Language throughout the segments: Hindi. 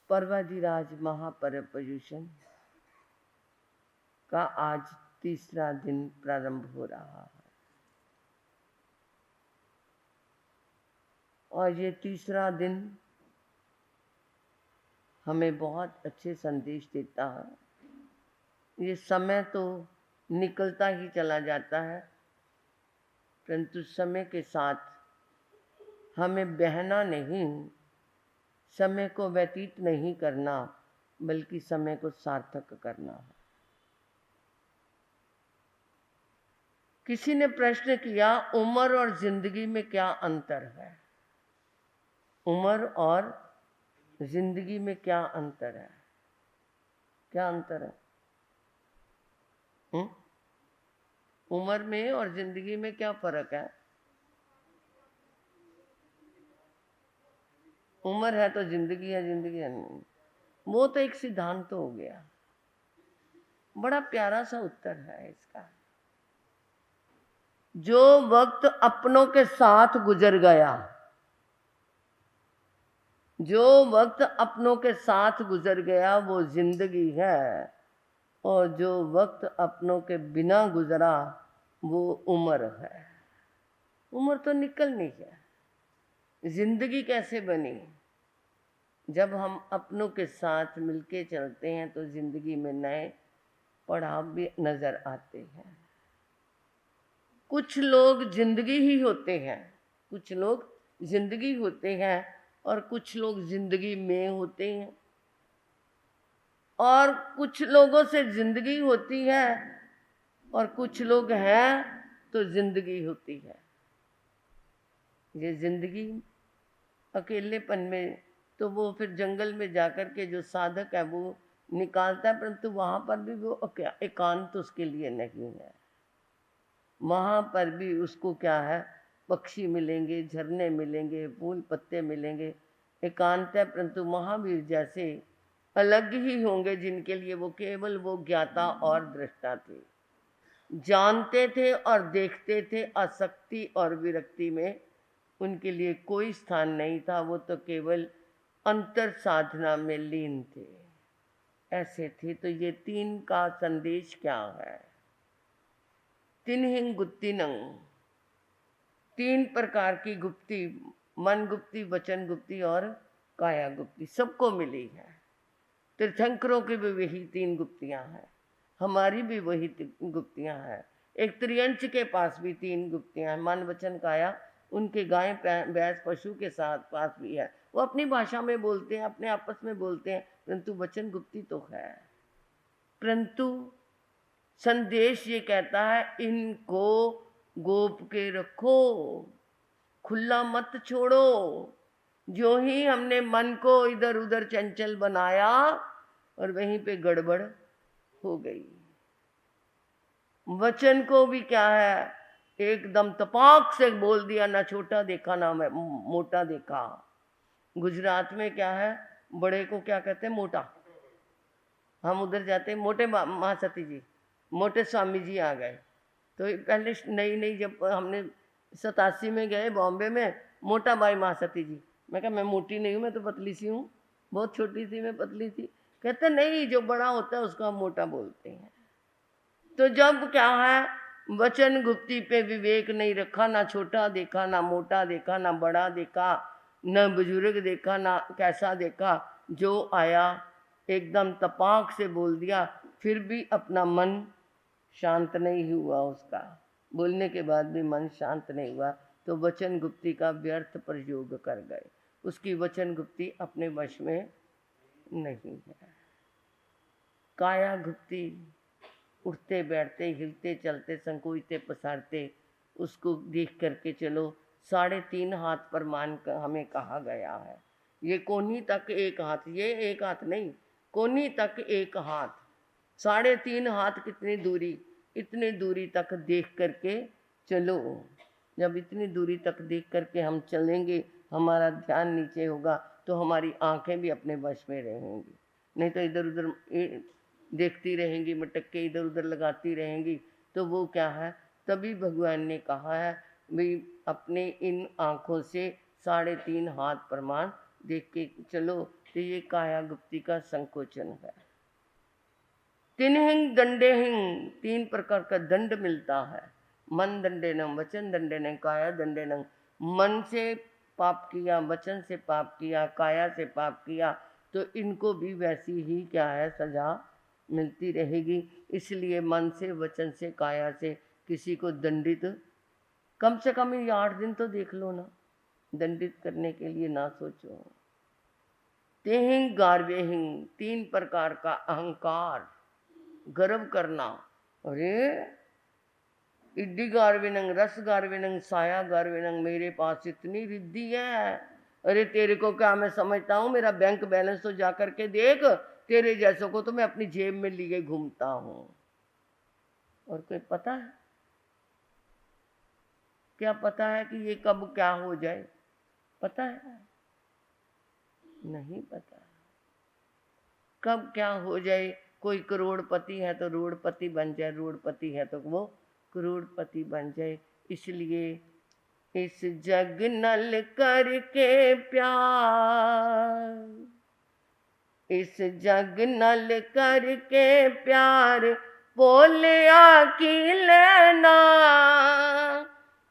पर्वाधिराज महापर्युषण का आज तीसरा दिन प्रारंभ हो रहा है और ये तीसरा दिन हमें बहुत अच्छे संदेश देता है। ये समय तो निकलता ही चला जाता है, परंतु समय के साथ हमें बहना नहीं, समय को व्यतीत नहीं करना, बल्कि समय को सार्थक करना है। किसी ने प्रश्न किया, उम्र और जिंदगी में क्या अंतर है? उम्र और जिंदगी में क्या अंतर है? क्या अंतर है? उम्र में और जिंदगी में क्या फर्क है? उम्र है तो जिंदगी है, जिंदगी है नहीं। वो तो एक सिद्धांत हो गया। बड़ा प्यारा सा उत्तर है इसका। जो वक्त अपनों के साथ गुजर गया, जो वक्त अपनों के साथ गुजर गया वो जिंदगी है, और जो वक्त अपनों के बिना गुजरा वो उम्र है। उम्र तो निकलनी है, जिंदगी कैसे बनी? जब हम अपनों के साथ मिलके चलते हैं तो जिंदगी में नए पड़ाव भी नजर आते हैं। कुछ लोग जिंदगी ही होते हैं, कुछ लोग जिंदगी होते हैं और कुछ लोग जिंदगी में होते हैं, और कुछ लोगों से जिंदगी होती है और कुछ लोग हैं तो जिंदगी होती है। ये जिंदगी अकेलेपन में तो वो फिर जंगल में जाकर के जो साधक है वो निकालता है, परंतु वहां पर भी वो एकांत उसके लिए नहीं है। वहां पर भी उसको क्या है, पक्षी मिलेंगे, झरने मिलेंगे, फूल पत्ते मिलेंगे, एकांत है। परंतु महावीर जैसे अलग ही होंगे जिनके लिए वो केवल वो ज्ञाता और दृष्टा थे, जानते थे और देखते थे। आसक्ति और विरक्ति में उनके लिए कोई स्थान नहीं था, वो तो केवल अंतर साधना में लीन थे, ऐसे थे। तो ये तीन का संदेश क्या है? तिन्हिं गुप्तिनंग, तीन प्रकार की गुप्ती, मन गुप्ती, वचन गुप्ती और काया गुप्ती सबको मिली है। तीर्थंकरों की भी वही तीन गुप्तियां हैं, हमारी भी वही गुप्तियां हैं। एक त्रियंच के पास भी तीन गुप्तियां हैं, मन वचन काया। उनके गाय भैंस पशु के साथ पास भी है, वो अपनी भाषा में बोलते हैं, अपने आपस में बोलते हैं, परंतु वचन गुप्ती तो है। परंतु संदेश ये कहता है, इनको गोप के रखो, खुला मत छोड़ो। जो ही हमने मन को इधर उधर चंचल बनाया और वहीं पे गड़बड़ हो गई। वचन को भी क्या है, एकदम तपाक से बोल दिया, ना छोटा देखा ना मोटा देखा। गुजरात में क्या है, बड़े को क्या कहते हैं? मोटा। हम उधर जाते हैं, मोटे महासती जी, मोटे स्वामी जी आ गए। तो पहले नई नई जब हमने 87 में गए बॉम्बे में, मोटा बाई महासती जी। मैं कहा मैं मोटी नहीं हूँ, मैं तो पतली सी हूँ, बहुत छोटी सी मैं, पतली सी। कहते नहीं, जो बड़ा होता है उसको हम मोटा बोलते हैं। तो जब क्या है, वचन गुप्ती पे विवेक नहीं रखा, ना छोटा देखा, ना मोटा देखा, ना बड़ा देखा, न बुजुर्ग देखा, ना कैसा देखा, जो आया एकदम तपाक से बोल दिया। फिर भी अपना मन शांत नहीं हुआ, उसका बोलने के बाद भी मन शांत नहीं हुआ, तो वचन गुप्ती का व्यर्थ प्रयोग कर गए। उसकी वचन गुप्ती अपने वश में नहीं है। काया गुप्ती, उठते बैठते, हिलते चलते, संकोचते पसारते, उसको देख करके चलो। 3.5 हाथ पर मान कर हमें कहा गया है। ये कोनी तक एक हाथ, ये एक हाथ नहीं, कोनी तक एक हाथ, 3.5 हाथ कितनी दूरी, इतनी दूरी तक देख करके चलो। जब इतनी दूरी तक देख करके हम चलेंगे, हमारा ध्यान नीचे होगा, तो हमारी आंखें भी अपने वश में रहेंगी। नहीं तो इधर उधर देखती रहेंगी, मटक्के इधर उधर लगाती रहेंगी, तो वो क्या है। तभी भगवान ने कहा है भाई, अपने इन आँखों से 3.5 हाथ प्रमाण देख के चलो। तो ये काया गुप्ती का संकोचन है। तीन हिंग दंडे हिंग, 3 प्रकार का दंड मिलता है। मन दंडेनम, वचन दंडेनम, काया दंडेनम। मन से पाप किया, वचन से पाप किया, काया से पाप किया, तो इनको भी वैसी ही क्या है, सजा मिलती रहेगी। इसलिए मन से, वचन से, काया से किसी को दंडित, कम से कम ये 8 दिन तो देख लो ना, दंडित करने के लिए ना सोचो। तेहिंग गार्वे हिंग, 3 प्रकार का अहंकार, गर्व करना। अरे इड्डी गार्विनंग, रस गार्विनंग, साया गार्विनंग, मेरे पास इतनी रिद्धि है। अरे तेरे को क्या मैं समझता हूँ, मेरा बैंक बैलेंस तो जा करके देख, तेरे जैसों को तो मैं अपनी जेब में लिए घूमता हूँ। और कोई पता है, क्या पता है कि ये कब क्या हो जाए? पता है? नहीं पता। कब क्या हो जाए। कोई करोड़पति है तो रोड़पति बन जाए, रोड़पति है तो वो करोड़पति बन जाए। इसलिए इस जग नल करके प्यार, इस जग नल करके प्यार, बोलिया की लेना,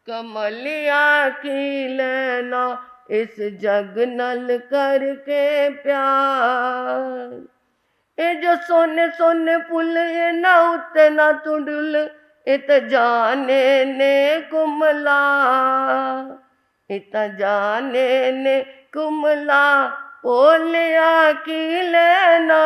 कमलिया की लेना, इस जग नल करके प्यार। ये जो सोने सोने पुल, ये ना उते ना तुडुल, इत जाने ने कुमला, इत जाने ने कुमला, बोलिया की लेना,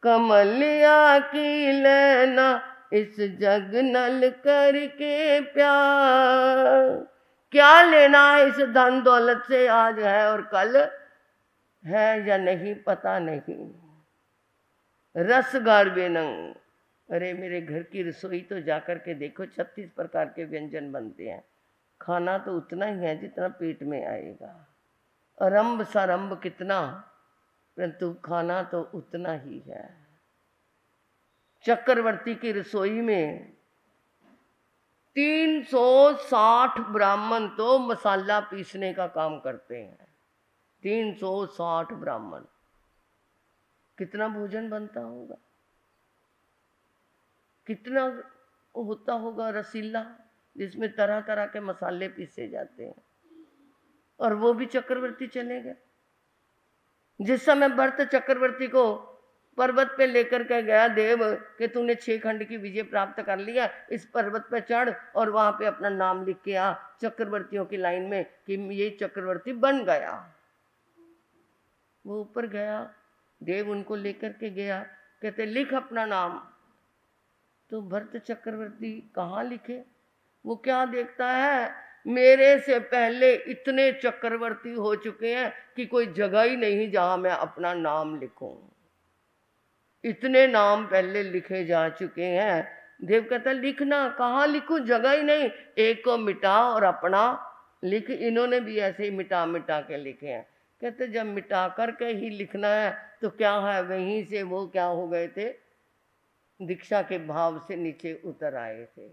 कमलिया की लेना, इस जग नल करके प्यार। क्या लेना है इस धन दौलत से, आज है और कल है या नहीं पता नहीं। रस गार्बेनंग, अरे मेरे घर की रसोई तो जाकर के देखो, 36 प्रकार के व्यंजन बनते हैं। खाना तो उतना ही है जितना पेट में आएगा। अरंभ सारंभ कितना, परंतु खाना तो उतना ही है। चक्रवर्ती की रसोई में 360 ब्राह्मण तो मसाला पीसने का काम करते हैं। 360 ब्राह्मण, कितना भोजन बनता होगा, कितना होता होगा रसीला, जिसमें तरह तरह के मसाले पीसे जाते हैं। और वो भी चक्रवर्ती चले गए। जिस समय भरत चक्रवर्ती को पर्वत पे लेकर के गया देव कि तूने 6 खंड की विजय प्राप्त कर लिया, इस पर्वत पे चढ़ और वहां पे अपना नाम लिख के आ चक्रवर्तियों की लाइन में कि ये चक्रवर्ती बन गया। वो ऊपर गया, देव उनको लेकर के गया, कहते लिख अपना नाम। तो भरत चक्रवर्ती कहाँ लिखे? वो क्या देखता है, मेरे से पहले इतने चक्रवर्ती हो चुके हैं कि कोई जगह ही नहीं जहां मैं अपना नाम लिखूं। इतने नाम पहले लिखे जा चुके हैं। देव कहता लिखना, कहाँ लिखूं, जगह ही नहीं, एक को मिटा और अपना लिख। इन्होंने भी ऐसे ही मिटा मिटा के लिखे हैं। कहते जब मिटा करके ही लिखना है तो क्या है, वहीं से वो क्या हो गए थे, दीक्षा के भाव से नीचे उतर आए थे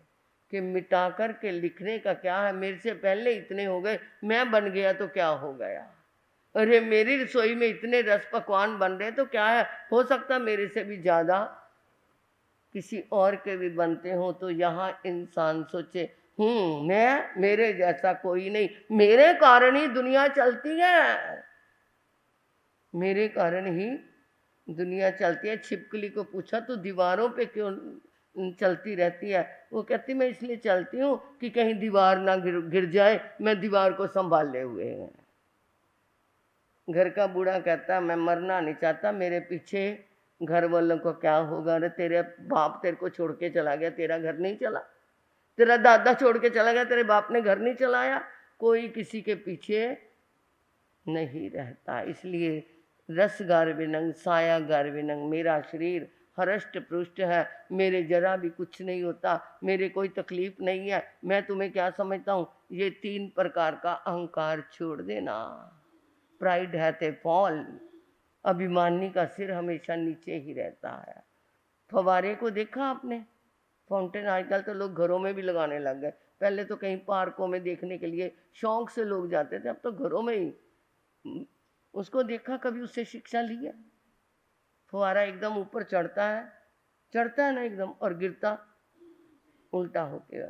कि मिटा करके लिखने का क्या है, मेरे से पहले इतने हो गए, मैं बन गया तो क्या हो गया। अरे मेरी रसोई में इतने रस पकवान बन रहे तो क्या है, हो सकता मेरे से भी ज्यादा किसी और के भी बनते हो। तो यहाँ इंसान सोचे मैं, मेरे जैसा कोई नहीं, मेरे कारण ही दुनिया चलती है, मेरे कारण ही दुनिया चलती है। छिपकली को पूछा तो दीवारों पे क्यों चलती रहती है? वो कहती मैं इसलिए चलती हूँ कि कहीं दीवार ना गिर जाए, मैं दीवार को संभाले हुए हैं। घर का बूढ़ा कहता मैं मरना नहीं चाहता, मेरे पीछे घर वालों को क्या होगा। अरे तेरे बाप तेरे को छोड़ के चला गया, तेरा घर नहीं चला, तेरा दादा छोड़ के चला गया, तेरे बाप ने घर नहीं चलाया। कोई किसी के पीछे नहीं रहता। इसलिए रस गार्विनंग, साया गार्विनंग, मेरा शरीर हरष्ट पृष्ठ है, मेरे जरा भी कुछ नहीं होता, मेरे कोई तकलीफ नहीं है, मैं तुम्हें क्या समझता हूँ। ये 3 प्रकार का अहंकार छोड़ देना। प्राइड है ते फॉल, अभिमानी का सिर हमेशा नीचे ही रहता है। फवारे को देखा आपने, फाउंटेन आजकल तो लोग घरों में भी लगाने लग गए। पहले तो कहीं पार्कों में देखने के लिए शौक से लोग जाते थे, अब तो घरों में ही उसको देखा कभी, उससे शिक्षा ली है? फुहारा एकदम ऊपर चढ़ता है ना एकदम, और गिरता उल्टा होके।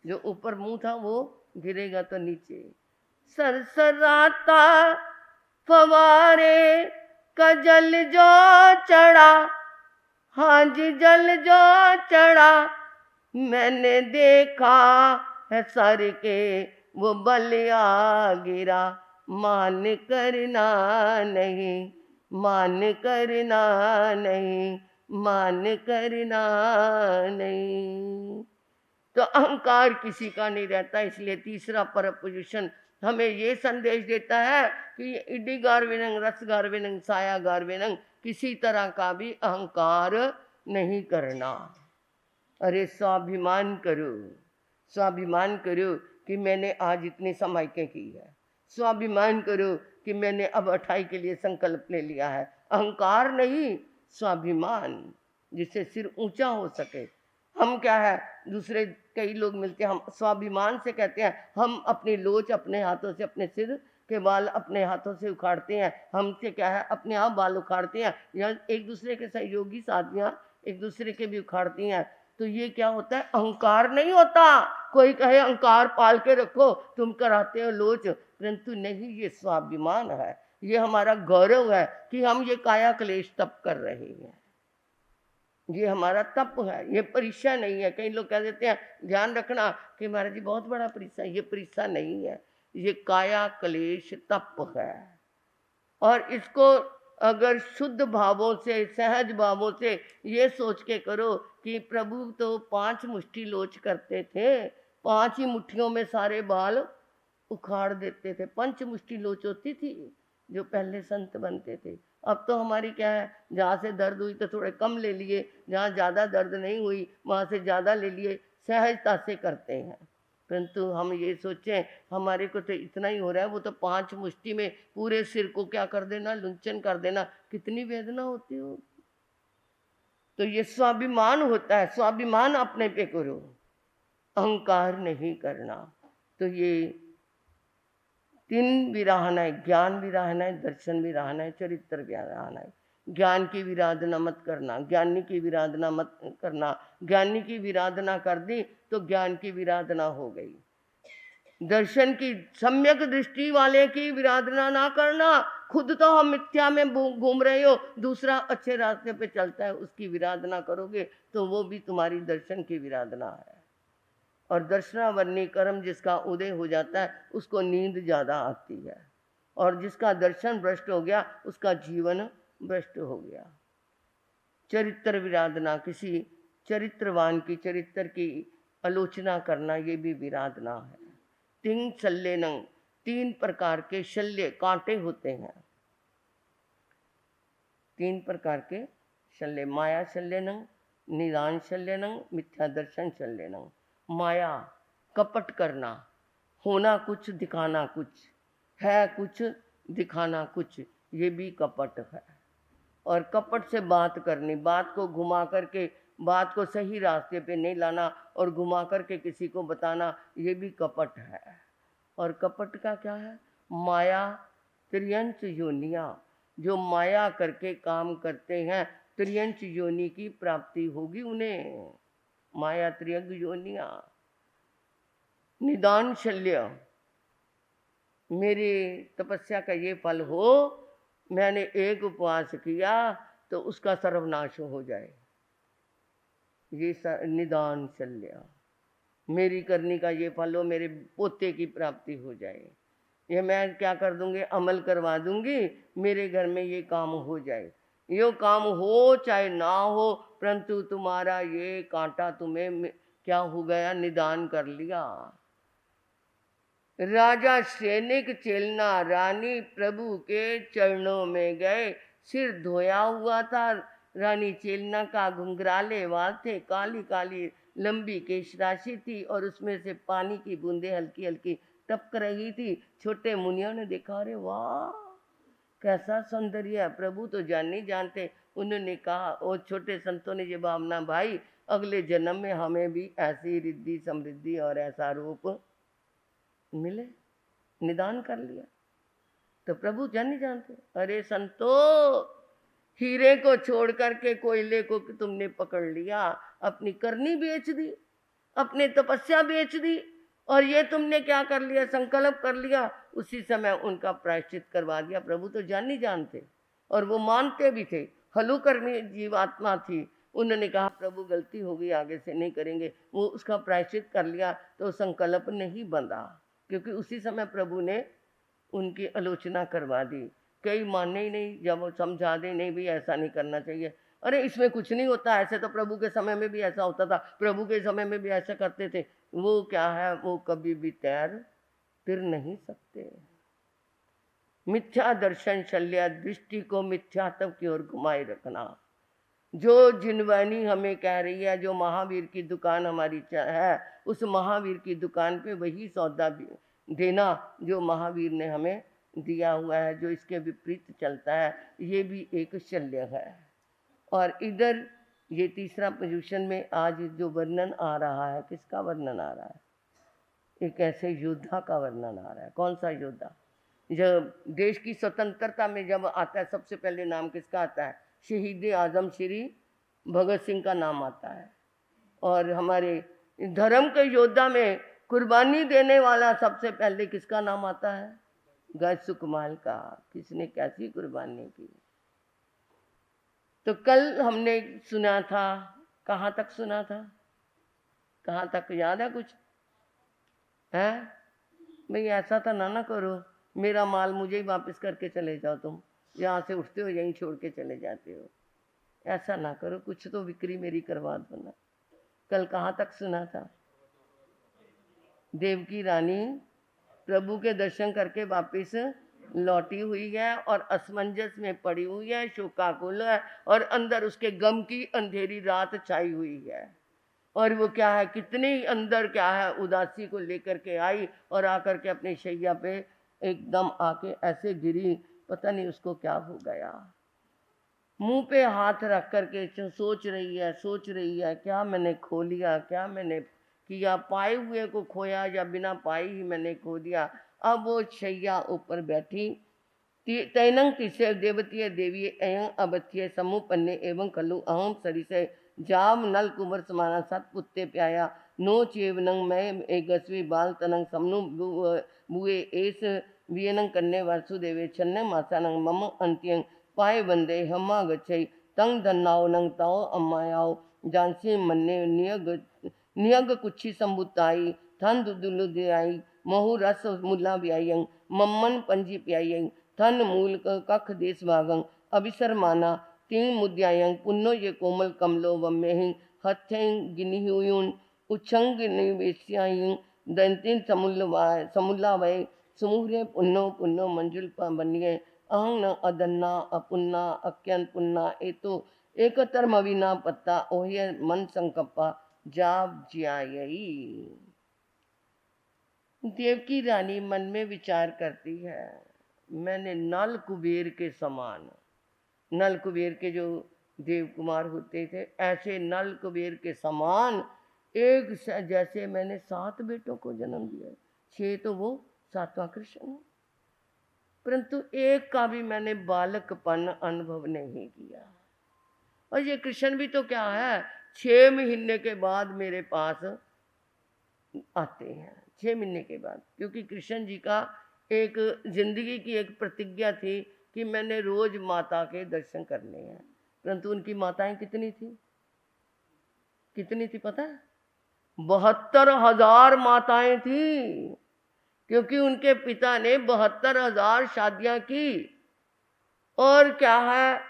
जो ऊपर मुंह था वो गिरेगा तो नीचे। सरसराता फवारे का जल जो चढ़ा, हाँ जी जल जो चढ़ा, मैंने देखा है सर के वो बलिया गिरा, मान करना नहीं, मान करना नहीं, मान करना नहीं। तो अहंकार किसी का नहीं रहता। इसलिए तीसरा परपोजिशन हमें ये संदेश देता है कि इडी गार्विनंग रस गार्विनंग साया गार्विनंग, किसी तरह का भी अहंकार नहीं करना। अरे स्वाभिमान करो, स्वाभिमान करो कि मैंने आज इतनी समाइकें की है, स्वाभिमान करो कि मैंने अब 28 के लिए संकल्प ले लिया है। अहंकार नहीं, स्वाभिमान, जिससे सिर ऊंचा हो सके। हम क्या है, दूसरे कई लोग मिलते हैं, हम स्वाभिमान से कहते हैं हम अपनी लोच अपने हाथों से, अपने सिर के बाल अपने हाथों से उखाड़ते हैं। हमसे क्या है, अपने आप बाल उखाड़ते हैं, या एक दूसरे के सहयोगी साथियां एक दूसरे के भी उखाड़ती हैं। तो ये क्या होता है, अहंकार नहीं होता। कोई कहे अहंकार पाल के रखो, तुम कराते हो लोच, परंतु नहीं, ये स्वाभिमान है, ये हमारा गौरव है कि हम ये काया क्लेश तप कर रहे हैं। ये हमारा तप है, ये परीक्षा नहीं है। कई लोग कह देते हैं ध्यान रखना कि महाराज जी बहुत बड़ा परीक्षा है। ये परीक्षा नहीं है, ये काया क्लेश तप है। और इसको अगर शुद्ध भावों से, सहज भावों से ये सोच के करो कि प्रभु तो 5 मुट्ठी लोच करते थे, 5 ही मुट्ठियों में सारे बाल उखाड़ देते थे। 5 मुट्ठी लोच होती थी जो पहले संत बनते थे। अब तो हमारी क्या है, जहाँ से दर्द हुई तो थोड़े कम ले लिए, जहाँ ज़्यादा दर्द नहीं हुई वहाँ से ज़्यादा ले लिए, सहजता से करते हैं। परंतु हम ये सोचें हमारे को तो इतना ही हो रहा है, वो तो 5 मुट्ठी में पूरे सिर को क्या कर देना, लुंचन कर देना, कितनी वेदना होती हो। तो ये स्वाभिमान होता है, स्वाभिमान अपने पे करो, अहंकार नहीं करना। तो ये 3 विराहना है, ज्ञान विराहना है, दर्शन विराहना है, चरित्र विराहना है। ज्ञान की विराधना मत करना, ज्ञानी की विराधना मत करना। ज्ञानी की विराधना कर दी तो ज्ञान की विराधना हो गई। दर्शन की, सम्यक दृष्टि वाले की विराधना ना करना। खुद तो हम मिथ्या में घूम रहे हो, दूसरा अच्छे रास्ते पे चलता है, उसकी विराधना करोगे तो वो भी तुम्हारी दर्शन की विराधना है। और दर्शनावरणी कर्म जिसका उदय हो जाता है उसको नींद ज़्यादा आती है, और जिसका दर्शन भ्रष्ट हो गया उसका जीवन भ्रष्ट हो गया। चरित्र विराधना, किसी चरित्रवान की चरित्र की आलोचना करना, ये भी विराधना है। 3 शल्यनंग, 3 प्रकार के शल्य, कांटे होते हैं। 3 प्रकार के शल्य, माया शल्यनंग, निदान शल्यनंग, मिथ्या दर्शन शल्यनंग। माया, कपट करना, होना कुछ दिखाना कुछ, है कुछ दिखाना कुछ, ये भी कपट है। और कपट से बात करनी, बात को घुमा करके, बात को सही रास्ते पे नहीं लाना और घुमा करके किसी को बताना, ये भी कपट है। और कपट का क्या है, माया त्रियंच योनियाँ, जो माया करके काम करते हैं त्रियंच योनि की प्राप्ति होगी उन्हें। माया त्रियंग योनियाँ। निदान शल्य, मेरी तपस्या का ये फल हो, मैंने एक उपवास किया तो उसका सर्वनाश हो जाए, ये निदान शल्य। मेरी करनी का ये फल हो, मेरे पोते की प्राप्ति हो जाए, ये मैं क्या कर दूंगी, अमल करवा दूंगी, मेरे घर में ये काम हो जाए। ये काम हो चाहे ना हो, परंतु तुम्हारा ये कांटा तुम्हें क्या हो गया, निदान कर लिया। राजा सैनिक चेलना, रानी प्रभु के चरणों में गए, सिर धोया हुआ था रानी चेलना का, घुंघराले वाल थे, काली काली लंबी केश राशि थी और उसमें से पानी की बूंदें हल्की हल्की टपक रही थी। छोटे मुनियों ने देखा, अरे वाह कैसा सौंदर्य है, प्रभु तो जान नहीं जानते। उन्होंने कहा, और छोटे संतों ने ये भावना, भाई अगले जन्म में हमें भी ऐसी रिद्धि समृद्धि और ऐसा रूप मिले। निदान कर लिया। तो प्रभु जान नहीं जानते। अरे संतो, हीरे को छोड़ करके कोयले को तुमने पकड़ लिया, अपनी करनी बेच दी, अपनी तपस्या बेच दी, और ये तुमने क्या कर लिया, संकल्प कर लिया, उसी समय उनका प्रायश्चित करवा दिया। प्रभु तो जान नहीं जानते, और वो मानते भी थे। हलुकर्मी जीवात्मा थी, उन्होंने कहा प्रभु गलती हो गई, आगे से नहीं करेंगे। वो उसका प्रायश्चित कर लिया, तो संकल्प नहीं बंधा, क्योंकि उसी समय प्रभु ने उनकी आलोचना करवा दी। कई माने ही नहीं, जब वो समझा दे नहीं भी ऐसा नहीं करना चाहिए, अरे इसमें कुछ नहीं होता, ऐसे तो प्रभु के समय में भी ऐसा होता था, प्रभु के समय में भी ऐसा करते थे। वो क्या है, वो कभी भी तैर फिर नहीं सकते। मिथ्या दर्शन शल्य, दृष्टि को मिथ्यात्व की ओर घुमाए रखना। जो जिनवानी हमें कह रही है, जो महावीर की दुकान हमारी है, उस महावीर की दुकान पे वही सौदा देना जो महावीर ने हमें दिया हुआ है। जो इसके विपरीत चलता है, ये भी एक शल्य है। और इधर ये तीसरा पोजीशन में आज जो वर्णन आ रहा है, किसका वर्णन आ रहा है? एक ऐसे योद्धा का वर्णन आ रहा है। कौन सा योद्धा? जब देश की स्वतंत्रता में जब आता है, सबसे पहले नाम किसका आता है? शहीद आजम श्री भगत सिंह का नाम आता है। और हमारे धर्म के योद्धा में कुर्बानी देने वाला सबसे पहले किसका नाम आता है? गज सुकमाल का। किसने कैसी कुर्बानी की? तो कल हमने सुना था, कहाँ तक सुना था? कहाँ तक याद है कुछ? है भाई, ऐसा तो ना करो, मेरा माल मुझे ही वापस करके चले जाओ, तुम यहाँ से उठते हो यहीं छोड़ के चले जाते हो, ऐसा ना करो, कुछ तो बिक्री मेरी करवा दो ना। कल कहाँ तक सुना था? देवकी रानी प्रभु के दर्शन करके वापिस लौटी हुई है और असमंजस में पड़ी हुई है, शोकाकुल है, और अंदर उसके गम की अंधेरी रात छाई हुई है। और वो क्या है, कितनी अंदर क्या है, उदासी को लेकर के आई और आकर के अपनी शैया पे एकदम आके ऐसे गिरी, पता नहीं उसको क्या हो गया। मुंह पे हाथ रख करके सोच रही है क्या मैंने खो लिया, क्या मैंने किया, पाए हुए को खोया या बिना पाए ही मैंने खो दिया। अब वो शैया ऊपर बैठी, तैनंग तिसे देवतीय देवी अयं अबथ्य समूह पन्ने एवं कलु अहम सरी से जाम नल कुंवर समाना सत पुत्ते प्याया नो चेवनंग मैं एकस्वी बाल तनंग समनु बुए एस वियनंग कन्ने वासुदेवे छन्न मासानंग मम अंत्यंग पाए बंदे हमा गच्छई तंग धन्नाओ नंग ताओ अम्मायाओ जानसी मन्ने नियग कुच्छी संबुताई थन दुदुलु दियाई महु रस मुला ब्यायंग मम्मन पंजी प्यायंग थन मूल कख देश भागंग अभिसर माना तीन मुद्यायंग पुन्नो ये कोमल कमलो वम्यहिंग हथें गिनिहुयुन उच्छंग निवेश्यायंग दंतिन समुल्ला वय सुमुहरे पुन्नो पुन्नो मंजुल बनिए अहंग न अदन्ना अपुन्ना अक्यन पुन्ना एतो एकतर्म अविना पत्ता ओह्य मन संकप्पा जाप ज्यायई। देवकी रानी मन में विचार करती है, मैंने नल कुबेर के समान, नल कुबेर के जो देव कुमार होते थे, ऐसे नल कुबेर के समान एक जैसे मैंने 7 बेटों को जन्म दिया, 6 तो वो 7वां कृष्ण है, परंतु एक का भी मैंने बालकपन अनुभव नहीं किया। और ये कृष्ण भी तो क्या है, 6 महीने के बाद मेरे पास आते हैं, 6 महीने के बाद, क्योंकि कृष्ण जी का एक जिंदगी की एक प्रतिज्ञा थी कि मैंने रोज माता के दर्शन करने हैं। परंतु उनकी माताएं कितनी थी, कितनी थी पता है? 72,000 माताएं थी, क्योंकि उनके पिता ने 72,000 शादियां की। और क्या है,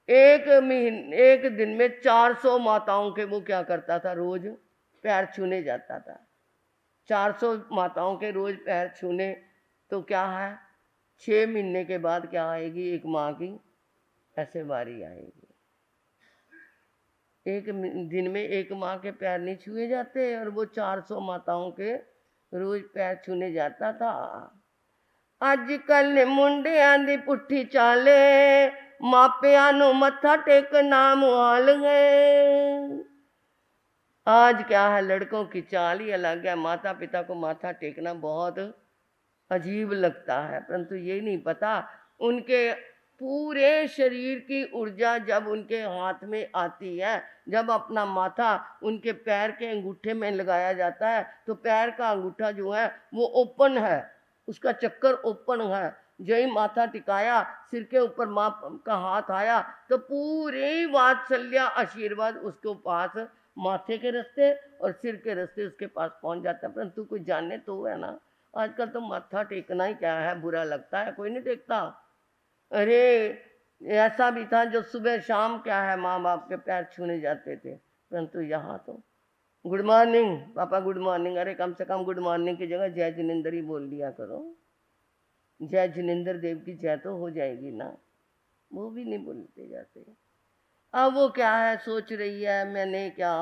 एक दिन में 400 माताओं के वो क्या करता था, रोज पैर छूने जाता था। 400 माताओं के रोज पैर छूने, तो क्या है, 6 महीने के बाद क्या आएगी, एक माँ की ऐसे बारी आएगी। एक दिन में एक माँ के पैर नहीं छुए जाते, और वो 400 माताओं के रोज पैर छूने जाता था। अजकल मुंडियां दी पुट्ठी चाले, मापिया नु मत्था टेकना मुहाल है। आज क्या है, लड़कों की चाल ही अलग है, माता पिता को माथा टेकना बहुत अजीब लगता है, परंतु ये नहीं पता उनके पूरे शरीर की ऊर्जा जब उनके हाथ में आती है, जब अपना माथा उनके पैर के अंगूठे में लगाया जाता है तो पैर का अंगूठा जो है वो ओपन है, उसका चक्कर ओपन है। जही माथा टिकाया, सिर के ऊपर माँ का हाथ आया तो पूरी वात्सल्य आशीर्वाद उसके पास माथे के रास्ते और सिर के रास्ते उसके पास पहुंच जाता है। परंतु कोई जाने तो है ना, आजकल तो माथा टेकना ही क्या है, बुरा लगता है, कोई नहीं टेकता। अरे ऐसा भी था जो सुबह शाम क्या है माँ बाप के पैर छूने जाते थे, परंतु यहाँ तो गुड मॉर्निंग पापा, गुड मॉर्निंग, अरे कम से कम गुड मॉर्निंग की जगह जय जिनेंद्र ही बोल दिया करो, जय जिनेंद्र देव की जय तो हो जाएगी ना, वो भी नहीं बोलते जाते। अब वो क्या है सोच रही है, मैंने क्या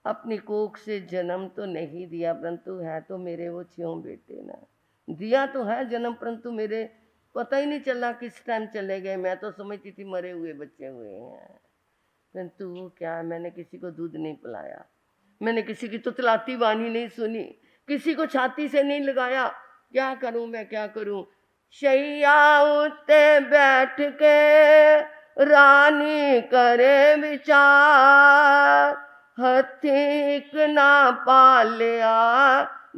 अपनी कोख से जन्म तो नहीं दिया, परंतु है तो मेरे वो छयों बेटे ना, दिया तो है जन्म परंतु मेरे पता ही नहीं चला किस टाइम चले गए। मैं तो समझती थी मरे हुए बच्चे हुए हैं, परंतु वो क्या है, मैंने किसी को दूध नहीं पिलाया, मैंने किसी की तुतलाती वाणी नहीं सुनी, किसी को छाती से नहीं लगाया। क्या करूं मैं, क्या करूं। शैया उते बैठ के रानी करे विचार, हथिक ना पालिया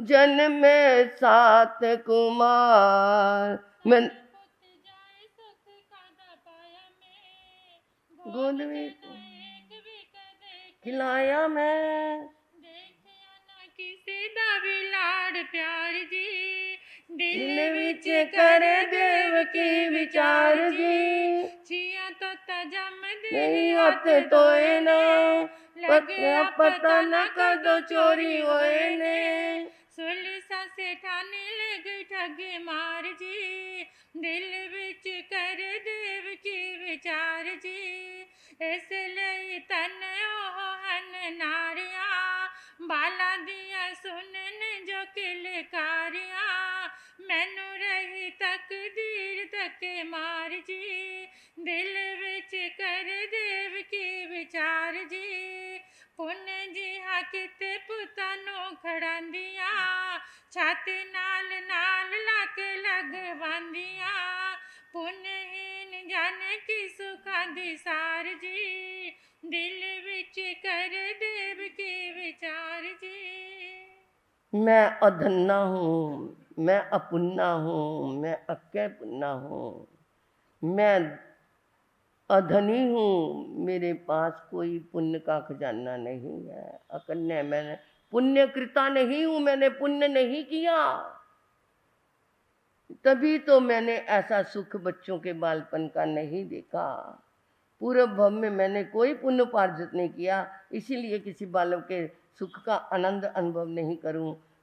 जन्मे सात कुमार। मैं गोद में खिलाया मैं, किसी दा भी लाड़ प्यार जी, दिल विच करे देव की विचार जी। जिया तो तजम नहीं आते तोए ना, पता न कदों चोरी होए ने। सुलिसा से ठाने लग ठगे मार जी, दिल विच कर देव की विचार जी। इसलिए तन ओह हन नारिया, बाला दिया सुनन जो किलकारिया, मैनू रही तकदीर धक्के मार जी, दिल विच कर देव की विचार जी। पुण्य जिहा किते पुता नू खड़ांदिया, छाती नाल नाल लाके लगवांदिया, पुण्यहीन जाने की सुखा दी सार जी, दिल विच कर देव की विचार जी। मैं अधन्ना हूँ, मैं अपुन्ना हूँ, मैं अक्के पुन्ना हूँ, मैं अधनी हूँ, मेरे पास कोई पुण्य का खजाना नहीं है। अकन्या, मैंने पुण्य कृता नहीं हूँ, मैंने पुण्य नहीं किया, तभी तो मैंने ऐसा सुख बच्चों के बालपन का नहीं देखा। पूर्व भव में मैंने कोई पुण्योपार्जित नहीं किया, इसीलिए किसी बालक के सुख का आनंद अनुभव नहीं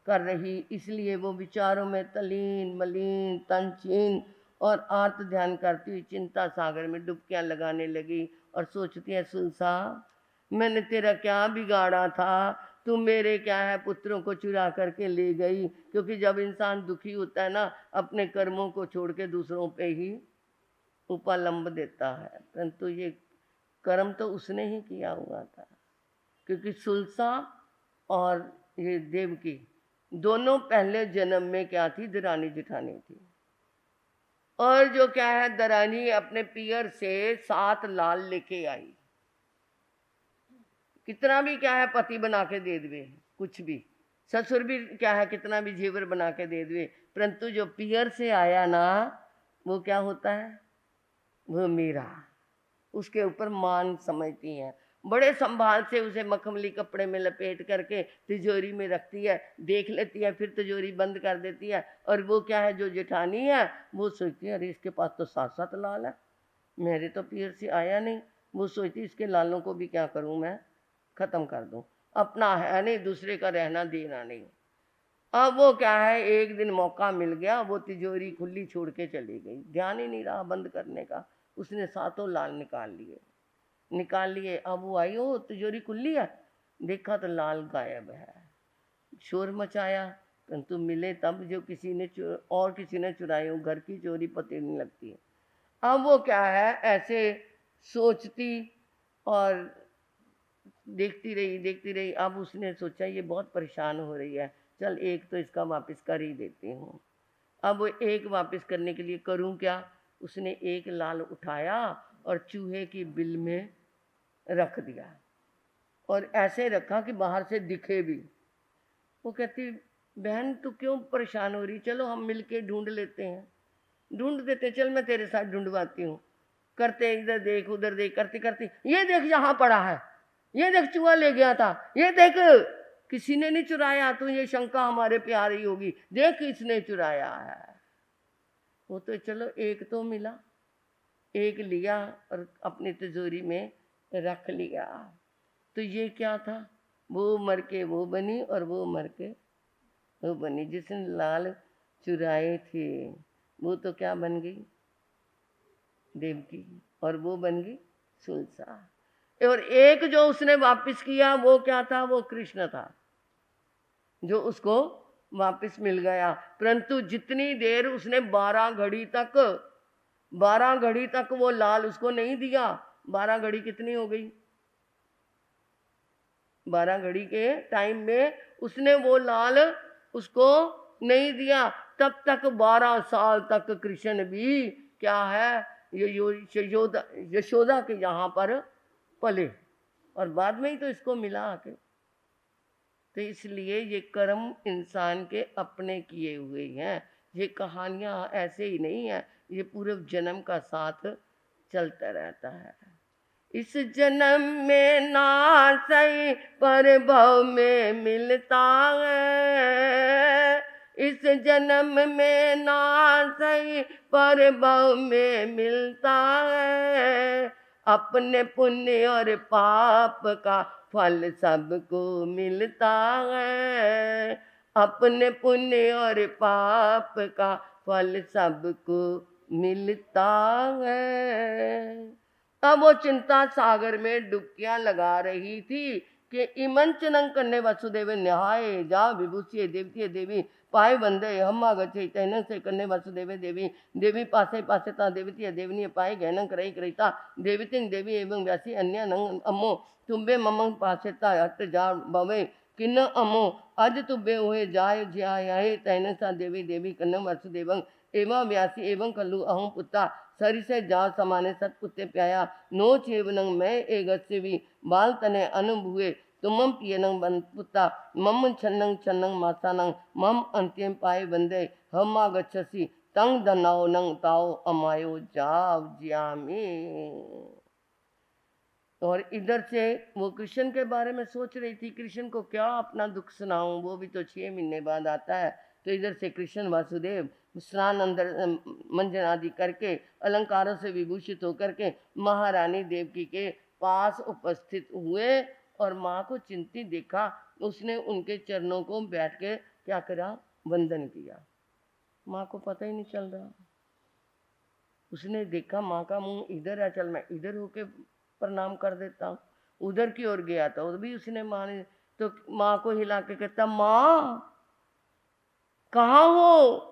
कर रही। इसलिए वो विचारों में तलीन मलिन तनचीन और आर्त ध्यान करती हुई चिंता सागर में डुबकियां लगाने लगी और सोचती है, सुलसा मैंने तेरा क्या बिगाड़ा था, तू मेरे क्या है पुत्रों को चुरा करके ले गई। क्योंकि जब इंसान दुखी होता है ना, अपने कर्मों को छोड़ के दूसरों पे ही उपालंब देता है, परंतु ये कर्म तो उसने ही किया हुआ था। क्योंकि सुलसा और ये देवकी दोनों पहले जन्म में क्या थी, दरानी जिठानी थी। और जो क्या है, दरानी अपने पियर से 7 लाल लेके आई, कितना भी क्या है पति बना के दे दे, कुछ भी ससुर भी क्या है कितना भी जेवर बना के दे दे, परंतु जो पियर से आया ना वो क्या होता है, वो मेरा, उसके ऊपर मान समझती हैं। बड़े संभाल से उसे मखमली कपड़े में लपेट करके तिजोरी में रखती है, देख लेती है, फिर तिजोरी बंद कर देती है। और वो क्या है, जो जेठानी है वो सोचती है, अरे इसके पास तो 7 लाल है, मेरे तो पियर से आया नहीं। वो सोचती इसके लालों को भी क्या करूं मैं, खत्म कर दूं, अपना है नहीं, दूसरे का रहना देना नहीं। अब वो क्या है, एक दिन मौका मिल गया, वो तिजोरी खुली छोड़ के चली गई, ध्यान ही नहीं रहा बंद करने का, उसने 7 लाल निकाल लिए। अब वो आई, हो तिजोरी खुली है, देखा तो लाल गायब है। शोर मचाया, परंतु मिले तब जो किसी ने और किसी ने चुराए हो, घर की चोरी पता नहीं लगती है। अब वो क्या है ऐसे सोचती और देखती रही। अब उसने सोचा ये बहुत परेशान हो रही है, चल एक तो इसका वापस कर ही देती हूँ। अब वो एक वापस करने के लिए करूं क्या? उसने एक लाल उठाया और चूहे की बिल में रख दिया और ऐसे रखा कि बाहर से दिखे भी। वो कहती, बहन तू क्यों परेशान हो रही, चलो हम मिलके ढूंढ लेते हैं। ढूंढ देते, चल मैं तेरे साथ ढूंढवाती हूँ। करते इधर देख उधर देख, करते करते ये देख यहाँ पड़ा है, ये देख चूहा ले गया था, ये देख किसी ने नहीं चुराया, तो ये शंका हमारे प्यारी होगी, देख किसने चुराया है। वो तो चलो एक तो मिला, एक लिया और अपनी तिजोरी में रख लिया। तो ये क्या था? वो मर के वो बनी और वो मर के वो बनी। जिसने लाल चुराए थे वो तो क्या बन गई? देवकी। और वो बन गई सुलसा। और एक जो उसने वापस किया वो क्या था? वो कृष्ण था जो उसको वापस मिल गया। परंतु जितनी देर उसने 12 घड़ी तक वो लाल उसको नहीं दिया। 12 घड़ी कितनी हो गई? 12 घड़ी के टाइम में उसने वो लाल उसको नहीं दिया। तब तक 12 साल तक कृष्ण भी क्या है, यशोदा के यहाँ पर पले और बाद में ही तो इसको मिला आके। तो इसलिए ये कर्म इंसान के अपने किए हुए हैं। ये कहानियां ऐसे ही नहीं है, ये पूरे जन्म का साथ चलता रहता है। इस जन्म में ना सही पर भव में मिलता है। इस जन्म में ना सही पर भव में मिलता है। अपने पुण्य और पाप का फल सबको मिलता है। अपने पुण्य और पाप का फल सबको मिलता है। तब वो चिंता सागर में डुबकियां लगा रही थी कि इमन चनंग करने वसुदेव न्याय जा विभूषिये देवती देवी पाए बंदे हम गच्छे तैन से करने वसुदेव देवी देवी पासे पासे ता देवती देवनी पाए गहन करई करईता देवती देवी एवं व्यासी अन्य नंग अमो तुम्बे ममंग पासे ता हट जा भवे किन्न अमो अज तुबे हुए जाय ज्याय तैन सा देवी देवी कन्न वसुदेवं एवं व्यासी एवं कल्लु अहम पुत्ता सरी से जा समाने सतपुत्ते प्याया नो चेवनंग मैं ए भी बाल तने अनुभुए तुमम पियनंग बन पुत्ता मम छन्नंग छन्नंग मासानंग मम अंत्यम पाए बंदे हमा गच्छसी तंग दनाओ नंग ताओ अमायो जाव ज्यामी। और इधर से वो कृष्ण के बारे में सोच रही थी, कृष्ण को क्या अपना दुख सुनाऊं, वो भी तो 6 महीने बाद आता है। तो इधर से कृष्ण वासुदेव स्नान अंदर मंजन आदि करके अलंकारों से विभूषित होकर के महारानी देवकी के पास उपस्थित हुए और माँ को चिंतित देखा। उसने उनके चरणों को बैठ के क्या करा? वंदन किया। माँ को पता ही नहीं चल रहा। उसने देखा माँ का मुंह इधर है, चल मैं इधर होके प्रणाम कर देता हूँ। उधर की ओर गया था, उधर भी उसने माँ ने तो माँ को हिला के कहता, माँ कहाँ हो?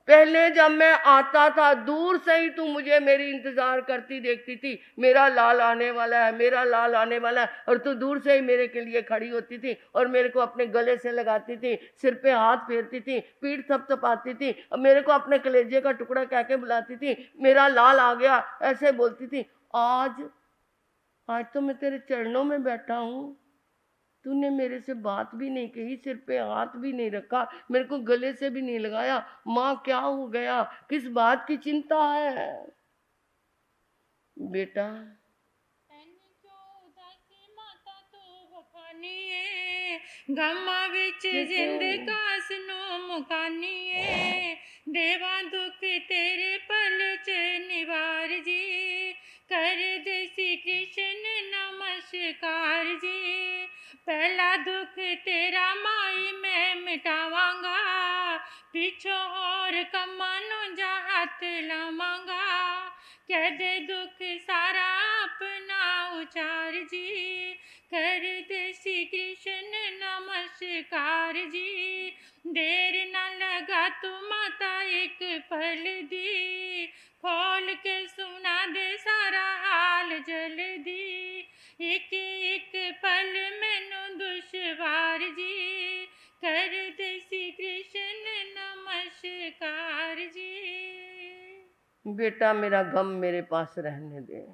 पहले जब मैं आता था दूर से ही तू मुझे मेरी इंतजार करती देखती थी, मेरा लाल आने वाला है, मेरा लाल आने वाला है, और तू दूर से ही मेरे के लिए खड़ी होती थी और मेरे को अपने गले से लगाती थी, सिर पे हाथ फेरती थी, पीठ थपथपाती थी और मेरे को अपने कलेजे का टुकड़ा कह के बुलाती थी, मेरा लाल आ गया ऐसे बोलती थी। आज तो मैं तेरे चरणों में बैठा हूँ, तूने मेरे से बात भी नहीं कही, सिर पे हाथ भी नहीं रखा, मेरे को गले से भी नहीं लगाया। माँ क्या हो गया? किस बात की चिंता है बेटा? गमा विच जिंद कासनो मुकानिए देवा दुख तेरे पल च निवार जी कर दे श्री कृष्ण नमस्कार जी। पहला दुख तेरा माई मैं मिटावांगा पिछो और कमानो जा हाथ लावांगा कह दे दुख सारा अपना उचार जी कर दे श्री कृष्ण नमस्कार जी। देर न लगा तू माता एक पल दी खोल के सुना दे सारा हाल जल्दी एक एक पल मैनू दुश्वार जी कर दे श्री कृष्ण नमस्कार बेटा मेरा गम मेरे पास रहने दे,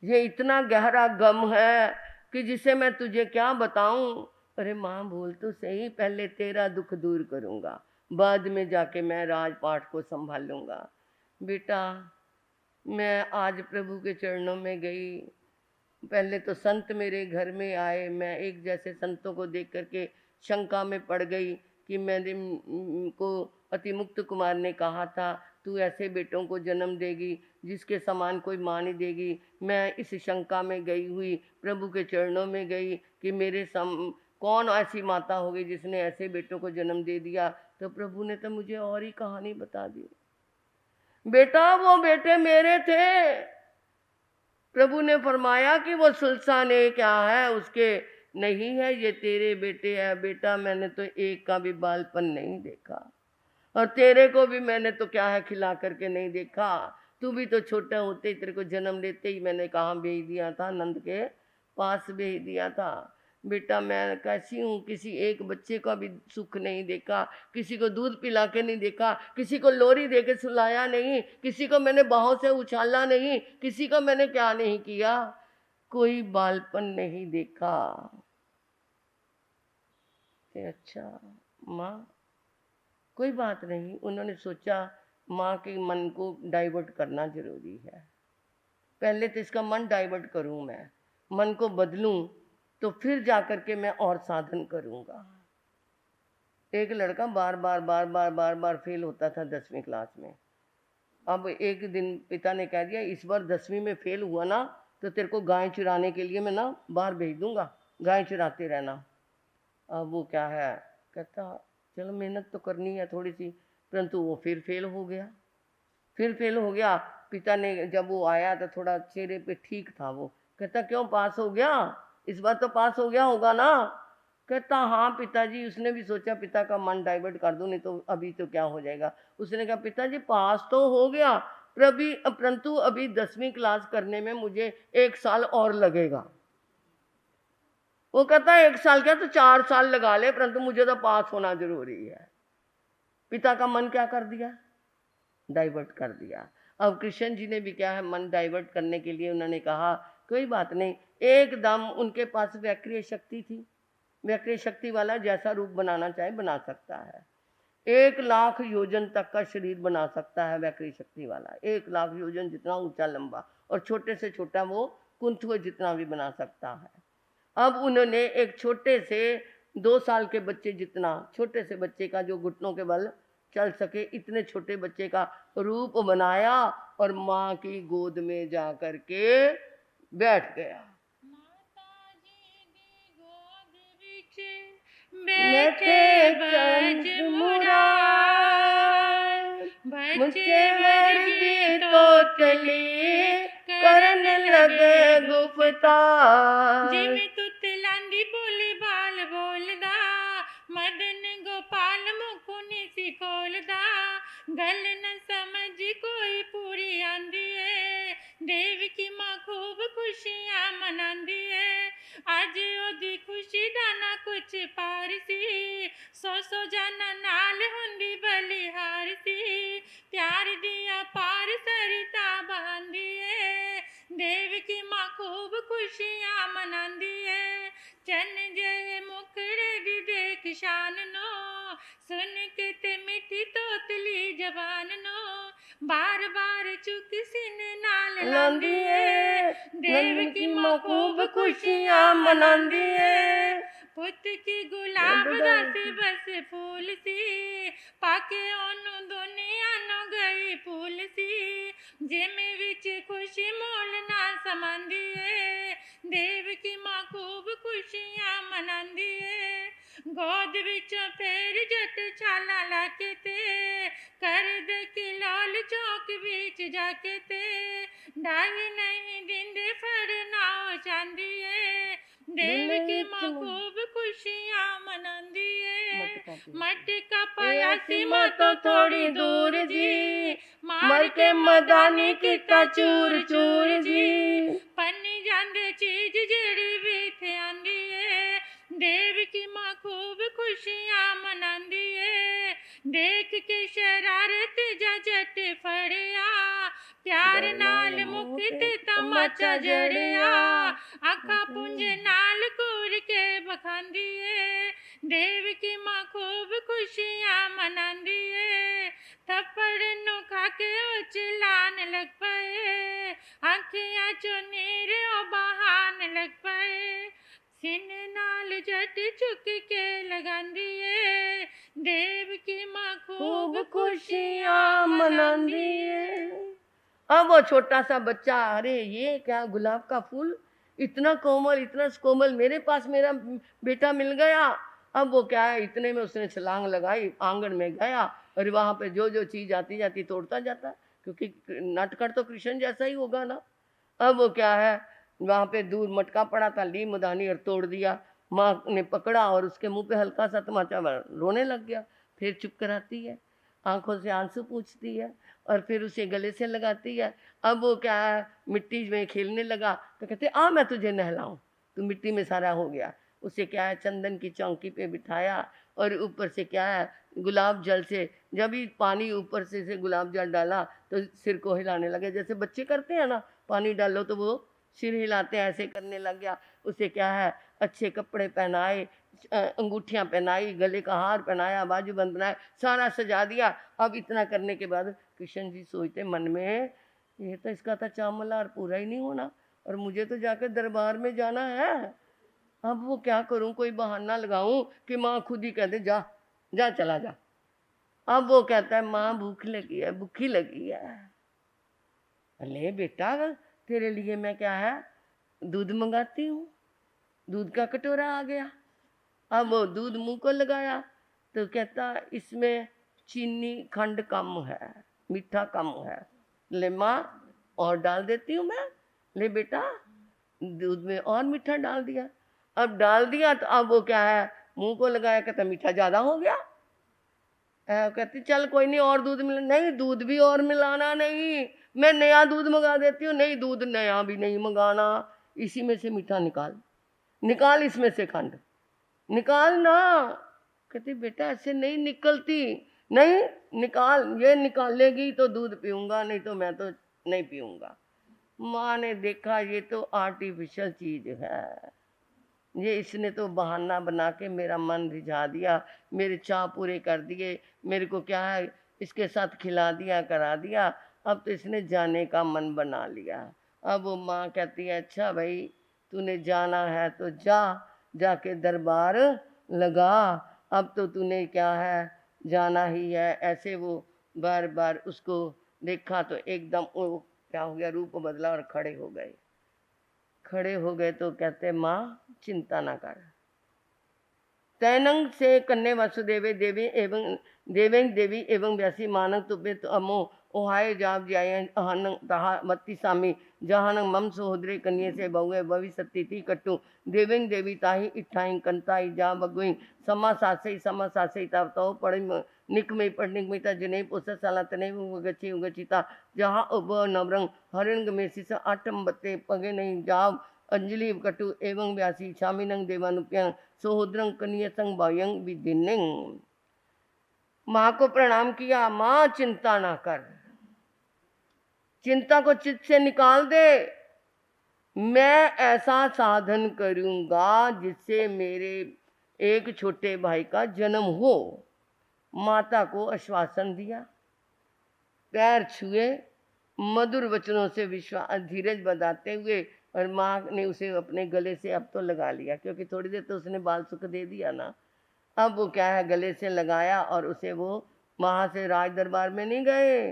ये इतना गहरा गम है कि जिसे मैं तुझे क्या बताऊं। अरे माँ बोल तो सही, पहले तेरा दुख दूर करूंगा, बाद में जाके मैं राजपाट को संभालूंगा। बेटा मैं आज प्रभु के चरणों में गई, पहले तो संत मेरे घर में आए, मैं एक जैसे संतों को देख करके शंका में पड़ गई कि मैंने को अतिमुक्त कुमार ने कहा था तू ऐसे बेटों को जन्म देगी जिसके समान कोई माँ नहीं देगी। मैं इस शंका में गई हुई प्रभु के चरणों में गई कि मेरे कौन ऐसी माता होगी जिसने ऐसे बेटों को जन्म दे दिया। तो प्रभु ने तो मुझे और ही कहानी बता दी। बेटा वो बेटे मेरे थे, प्रभु ने फरमाया कि वो सुल्ताने क्या है उसके नहीं है, ये तेरे बेटे है। बेटा मैंने तो एक का भी बालपन नहीं देखा, और तेरे को भी मैंने तो क्या है खिला करके नहीं देखा। तू भी तो छोटा होते ही, तेरे को जन्म लेते ही मैंने कहाँ भेज दिया था, नंद के पास भेज दिया था। बेटा मैं कैसी हूँ, किसी एक बच्चे का भी सुख नहीं देखा, किसी को दूध पिला के नहीं देखा, किसी को लोरी दे के सुलाया नहीं, किसी को मैंने बाहों से उछाला नहीं, किसी को मैंने क्या नहीं किया, कोई बालपन नहीं देखा। अच्छा माँ कोई बात नहीं, उन्होंने सोचा माँ के मन को डाइवर्ट करना जरूरी है, पहले तो इसका मन डाइवर्ट करूँ, मैं मन को बदलूं तो फिर जाकर के मैं और साधन करूँगा। एक लड़का बार बार बार बार बार बार फेल होता था 10वीं क्लास में। अब एक दिन पिता ने कह दिया इस बार 10वीं में फेल हुआ ना तो तेरे को गाय चुराने के लिए मैं ना बाहर भेज दूंगा, गाय चुराते रहना। अब वो क्या है कहता चलो मेहनत तो करनी है थोड़ी सी, परंतु वो फिर फेल हो गया, फिर फेल हो गया। पिता ने जब वो आया तो थोड़ा चेहरे पे ठीक था, वो कहता क्यों पास हो गया, इस बार तो पास हो गया होगा ना। कहता हाँ पिताजी। उसने भी सोचा पिता का मन डाइवर्ट कर दूं, नहीं तो अभी तो क्या हो जाएगा। उसने कहा पिताजी पास तो हो गया परंतु अभी 10वीं क्लास करने में मुझे 1 साल और लगेगा। वो कहता है 1 साल क्या तो 4 साल लगा ले, परंतु मुझे तो पास होना जरूरी है। पिता का मन क्या कर दिया, डाइवर्ट कर दिया। अब कृष्ण जी ने भी क्या है मन डाइवर्ट करने के लिए उन्होंने कहा कोई बात नहीं, एकदम उनके पास व्याक्रिय शक्ति थी, व्याक्रिय शक्ति वाला जैसा रूप बनाना चाहे बना सकता है, 1 लाख योजन तक का शरीर बना सकता है व्याक्रिय शक्ति वाला, 1 लाख योजन जितना ऊंचा लंबा, और छोटे से छोटा वो कुंथुए जितना भी बना सकता है। अब उन्होंने एक छोटे से 2 साल के बच्चे जितना, छोटे से बच्चे का जो घुटनों के बल चल सके, इतने छोटे बच्चे का रूप बनाया और माँ की गोद में जा करके बैठ गया। माता जी दी गोद विच बैठे बज मुराद, बच्चे वर्गी तोतली करन लगे गुफ्तार। जिवें तुत लांदी बोली बाल बोलदा, मदन गोपाल मुकुनी सी खोलदा, गल न समझ कोई पूरी आंदी है, देव की माँ खूब खुशियां मनांदी है। अज ओदी खुशी दा ना कुछ पार सी, 100 जाना नाल हुंदी बलिहार सी, प्यार दिया पार सरिता बहांदी है, देव की माँ खूब खुशियां मनांदी है। चन जे मुखड़े दी देख शान नो, सुन के ते मिठी तोतली जबान नो, बार बार चुक सिन नाल लांदी है, देव की माँ खूब खुशियां मनांदी है। पुत की गुलाब दा सी बस फूल सी, पाके ओनू दुनिया नो गई फूल सी, जिमें विच खुशी मोल ना समांदी है, देव की माँ खूब खुशियां मनांदी है। गोद विचों फेर जट छाला लाके ते, कर दे कि लाल चौक बीच जाके ते, डाही नहीं दिंदे फड़ना ओ चांदी है, देव की माँ खूब खुशियां मनांदी है। मटका पाया सी माँ तो थोड़ी दूर जी, मार के मदानी किता चूर चूर जी, पन्नी जांदे चीज जेड़ी भी थे आंदी है, देव की माँ खूब खुशियां मनांदी है। देख के शरारत जा जट फड़िया, जड़िया आखा पुंज नाल कूर के बखांदी है देव की माँ खूब खुशियाँ मनांदी है थप्पड़ नु खाके ओ चिल्लान लग पए आखियाँ चो नीर ओ बहान लग पए सीने नाल जट चुक के लगांदी है देव की माँ खूब खुशियाँ मनांदी है। अब वो छोटा सा बच्चा, अरे ये क्या गुलाब का फूल, इतना कोमल इतना कोमल, मेरे पास मेरा बेटा मिल गया। अब वो क्या है, इतने में उसने छलांग लगाई, आंगन में गया और वहां पे जो जो चीज आती जाती तोड़ता जाता, क्योंकि नटखट तो कृष्ण जैसा ही होगा ना। अब वो क्या है, वहां पे दूर मटका पड़ा था, ली मुदानी और तोड़ दिया। माँ ने पकड़ा और उसके मुंह पे हल्का सा तमाचा मारा, रोने लग गया। फिर चुप कराती है, आंखों से आंसू पूछती है और फिर उसे गले से लगाती है। अब वो क्या है, मिट्टी में खेलने लगा तो कहते आ मैं तुझे नहलाऊं, तो मिट्टी में सारा हो गया। उसे क्या है, चंदन की चौकी पे बिठाया और ऊपर से क्या है, गुलाब जल से, जब ही पानी ऊपर से गुलाब जल डाला तो सिर को हिलाने लगे, जैसे बच्चे करते हैं ना, पानी डालो तो वो सिर हिलाते हैं, ऐसे करने लग गया। उसे क्या है, अच्छे कपड़े पहनाए, अंगूठियां पहनाई, गले का हार पहनाया, बाजूबंद बनाया, सारा सजा दिया। अब इतना करने के बाद कृष्ण जी सोचते मन में, ये तो इसका तो चामलार पूरा ही नहीं होना और मुझे तो जाकर दरबार में जाना है। अब वो क्या करूं, कोई बहाना लगाऊं कि माँ खुद ही कह दे जा जा चला जा। अब वो कहता है माँ भूख लगी है, भूखी लगी है। अरे बेटा तेरे लिए मैं क्या है, दूध मंगाती हूँ। दूध का कटोरा आ गया। अब वो दूध मुंह को लगाया तो कहता इसमें चीनी खंड कम है, मीठा कम है। ले माँ और डाल देती हूँ मैं। ले बेटा, दूध में और मीठा डाल दिया। अब डाल दिया तो अब वो क्या है, मुंह को लगाया, कहता मीठा ज्यादा हो गया। कहती चल कोई नहीं और दूध मिला, नहीं दूध भी और मिलाना नहीं, मैं नया दूध मंगा देती हूँ। नहीं दूध नया भी नहीं मंगाना, इसी में से मीठा निकाल, निकाल इसमें से खंड निकाल ना। कहती बेटा ऐसे नहीं निकलती, नहीं निकाल, ये निकालेगी तो दूध पीऊंगा, नहीं तो मैं तो नहीं पीऊंगा। माँ ने देखा ये तो आर्टिफिशियल चीज है, ये इसने तो बहाना बना के मेरा मन रिझा दिया, मेरे चाह पूरे कर दिए, मेरे को क्या है इसके साथ खिला दिया करा दिया, अब तो इसने जाने का मन बना लिया। अब वो माँ कहती है अच्छा भाई तूने जाना है तो जा, जाके दरबार लगा, अब तो तूने क्या है जाना ही है। ऐसे वो बार बार उसको देखा तो एकदम वो क्या हो गया, रूप बदला और खड़े हो गए। खड़े हो गए तो कहते माँ चिंता ना कर, तैनंग से कन्ने वसुदेवे देवी एवं देवें देवी एवं व्यासी मानंग तुबे तो अमो ओहाय जाब जाय अहनंग तहा मत्ति सामी जहानंग मम सोहद्रे कन्ये से बहुए भविष्यति थी कट्टू देवें देवी ताही इठाई कंताई जा बगुई समा सासे तब तो पढ़ निक में पढ़निक में जने पोस साला तने उगची उगचिता जहाँ उब नवरंग हरिंग में सिस आटम बत्ते पगे नहीं जाव अंजलि कटु एवं व्यासी शामिनंग देवानुप्यं सोहद्रंग कन्यसंग बायंग विदिनिंग। माँ को प्रणाम किया, माँ चिंता ना कर, चिंता को चित्त से निकाल दे, मैं ऐसा साधन करूंगा जिससे मेरे एक छोटे भाई का जन्म हो। माता को आश्वासन दिया, पैर छुए, मधुर वचनों से विश्वास धीरज बताते हुए, और माँ ने उसे अपने गले से अब तो लगा लिया, क्योंकि थोड़ी देर तो उसने बाल सुख दे दिया ना। अब वो क्या है गले से लगाया और उसे वो वहाँ से राज दरबार में नहीं गए।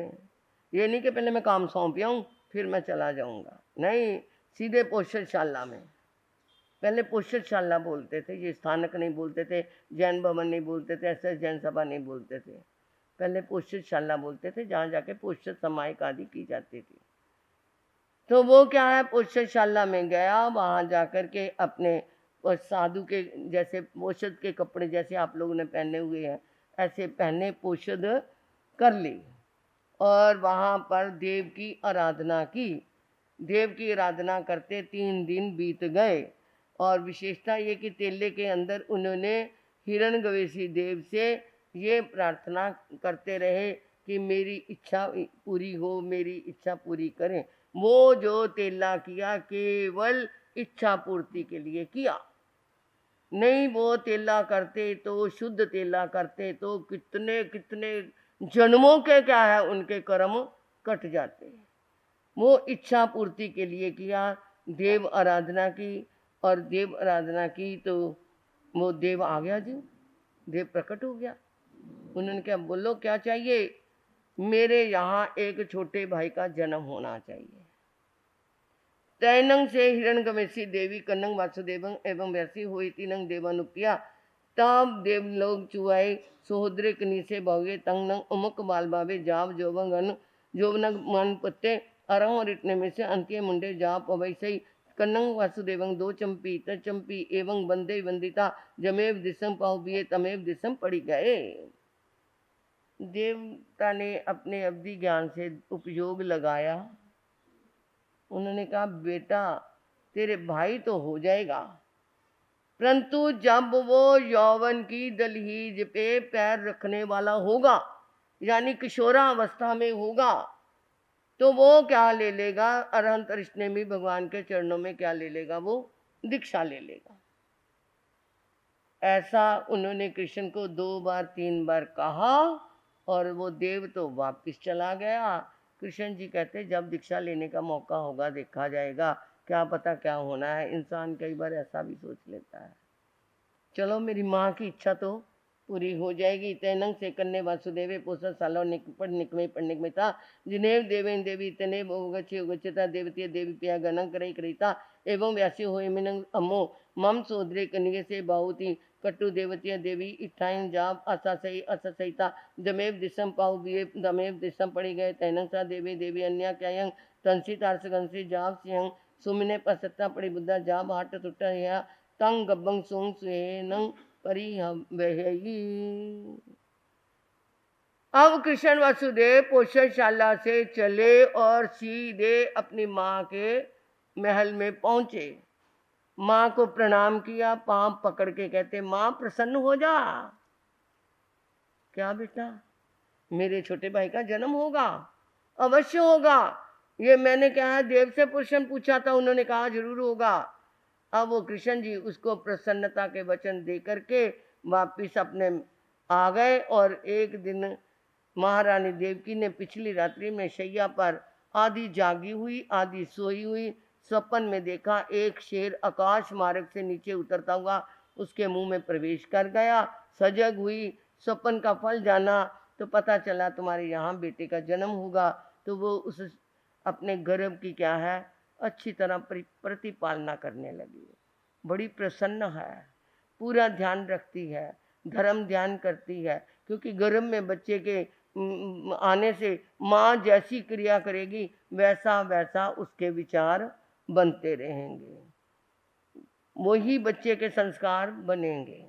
ये नहीं कि पहले मैं काम सौंप आऊँ फिर मैं चला जाऊँगा, नहीं, सीधे पोषदशाला में। पहले पोषदशाला बोलते थे, ये स्थानक नहीं बोलते थे, जैन भवन नहीं बोलते थे, ऐसे जैन सभा नहीं बोलते थे, पहले पोषदशाला बोलते थे, जहाँ जाके पोषद समायिक आदि की जाती थी। तो वो क्या है पोषदशाला में गया, वहाँ जाकर के अपने और साधु के जैसे पोषद के कपड़े जैसे आप लोगों ने पहने हुए हैं ऐसे पहने पोषद कर ली और वहाँ पर देव की आराधना की। देव की आराधना करते 3 दिन बीत गए और विशेषता ये कि तेले के अंदर उन्होंने हिरण्यगवेशी देव से ये प्रार्थना करते रहे कि मेरी इच्छा पूरी हो, मेरी इच्छा पूरी करें। वो जो तेला किया केवल इच्छा पूर्ति के लिए किया। नहीं वो तेला करते तो, शुद्ध तेला करते तो कितने कितने जन्मों के क्या है उनके कर्म कट जाते। वो इच्छा पूर्ति के लिए किया, देव आराधना की, और देव आराधना की तो वो देव आ गया जी, देव प्रकट हो गया। उन्होंने क्या, बोलो क्या चाहिए, मेरे यहाँ एक छोटे भाई का जन्म होना चाहिए। तैनंग से हिरण्यगमेशी देवी कन्नंग वासुदेवं एवं वैसी हुई तीनंग देवानुप्रिया। तब देवलोक चुआई सोहद्रे कनी से भव्य तंग नंग उमुक बाल बाबे जाव जोवंगन जोवनग मन पत्ते अरह रिटने में से अंत्य मुंडे जाव पवै सही कन्नंग वासुदेवं दो चंपी तचंपी एवं बंदे वंदिता जमेव दिसम पाव बिये तमेव दिसम पड़ी गए। देवता ने अपने अवधि ज्ञान से उपयोग लगाया। उन्होंने कहा बेटा तेरे भाई तो हो जाएगा, परंतु जब वो यौवन की दलहीज पे पैर रखने वाला होगा, यानी किशोरावस्था में होगा, तो वो क्या ले लेगा, अरहंत रिश्ते में भगवान के चरणों में क्या ले लेगा, वो दीक्षा ले लेगा। ऐसा उन्होंने कृष्ण को 2 बार 3 बार कहा और वो देव तो वापिस चला गया। कृष्ण जी कहते जब दीक्षा लेने का मौका होगा देखा जाएगा, क्या पता क्या होना है। इंसान कई बार ऐसा भी सोच लेता है, चलो मेरी माँ की इच्छा तो पूरी हो जाएगी। तैनंग से कन्ने वासुदेवे पोषा सालो निकपट निकमे पढ़ने में था जिन्हें देवेन देवी तने उगच्छे उगच्छता देवती देवी पिया गणं करई करिता एवं व्यासी होय मिनंग अमो मम सोदरे कन्ये से बाहुति कटु देवतिया देवी इठाइन जाप असा सहिता दमेव दिशम पाहु बिये दमेव दिशम पड़ी गए। तैनंग सा देवी देवी अन्या क्यायंग तंसी तारस गंसी जाप सिंह सुमिने पसत्ता पड़ी बुद्धा जाप हाट टुटा या तंग गब्बंग सुंग सुनंग परी वही। अब कृष्ण वासुदेव पोषणशाला से चले और सीधे अपनी माँ के महल में पहुंचे। माँ को प्रणाम किया, पांव पकड़ के कहते माँ प्रसन्न हो जा। क्या बेटा, मेरे छोटे भाई का जन्म होगा, अवश्य होगा। ये मैंने कहा देव से प्रश्न पूछा था, उन्होंने कहा जरूर होगा। अब वो कृष्ण जी उसको प्रसन्नता के वचन दे करके वापिस अपने आ गए। और एक दिन महारानी देवकी ने पिछली रात्रि में शैया पर आधी जागी हुई आधी सोई हुई स्वप्न में देखा एक शेर आकाश मार्ग से नीचे उतरता हुआ उसके मुंह में प्रवेश कर गया। सजग हुई, स्वप्न का फल जाना तो पता चला तुम्हारे यहाँ बेटे का जन्म होगा। तो वो उस अपने गर्भ की क्या है अच्छी तरह प्रतिपालना करने लगी। बड़ी प्रसन्न है, पूरा ध्यान रखती है, धर्म ध्यान करती है, क्योंकि गर्भ में बच्चे के आने से माँ जैसी क्रिया करेगी वैसा वैसा उसके विचार बनते रहेंगे, वही बच्चे के संस्कार बनेंगे।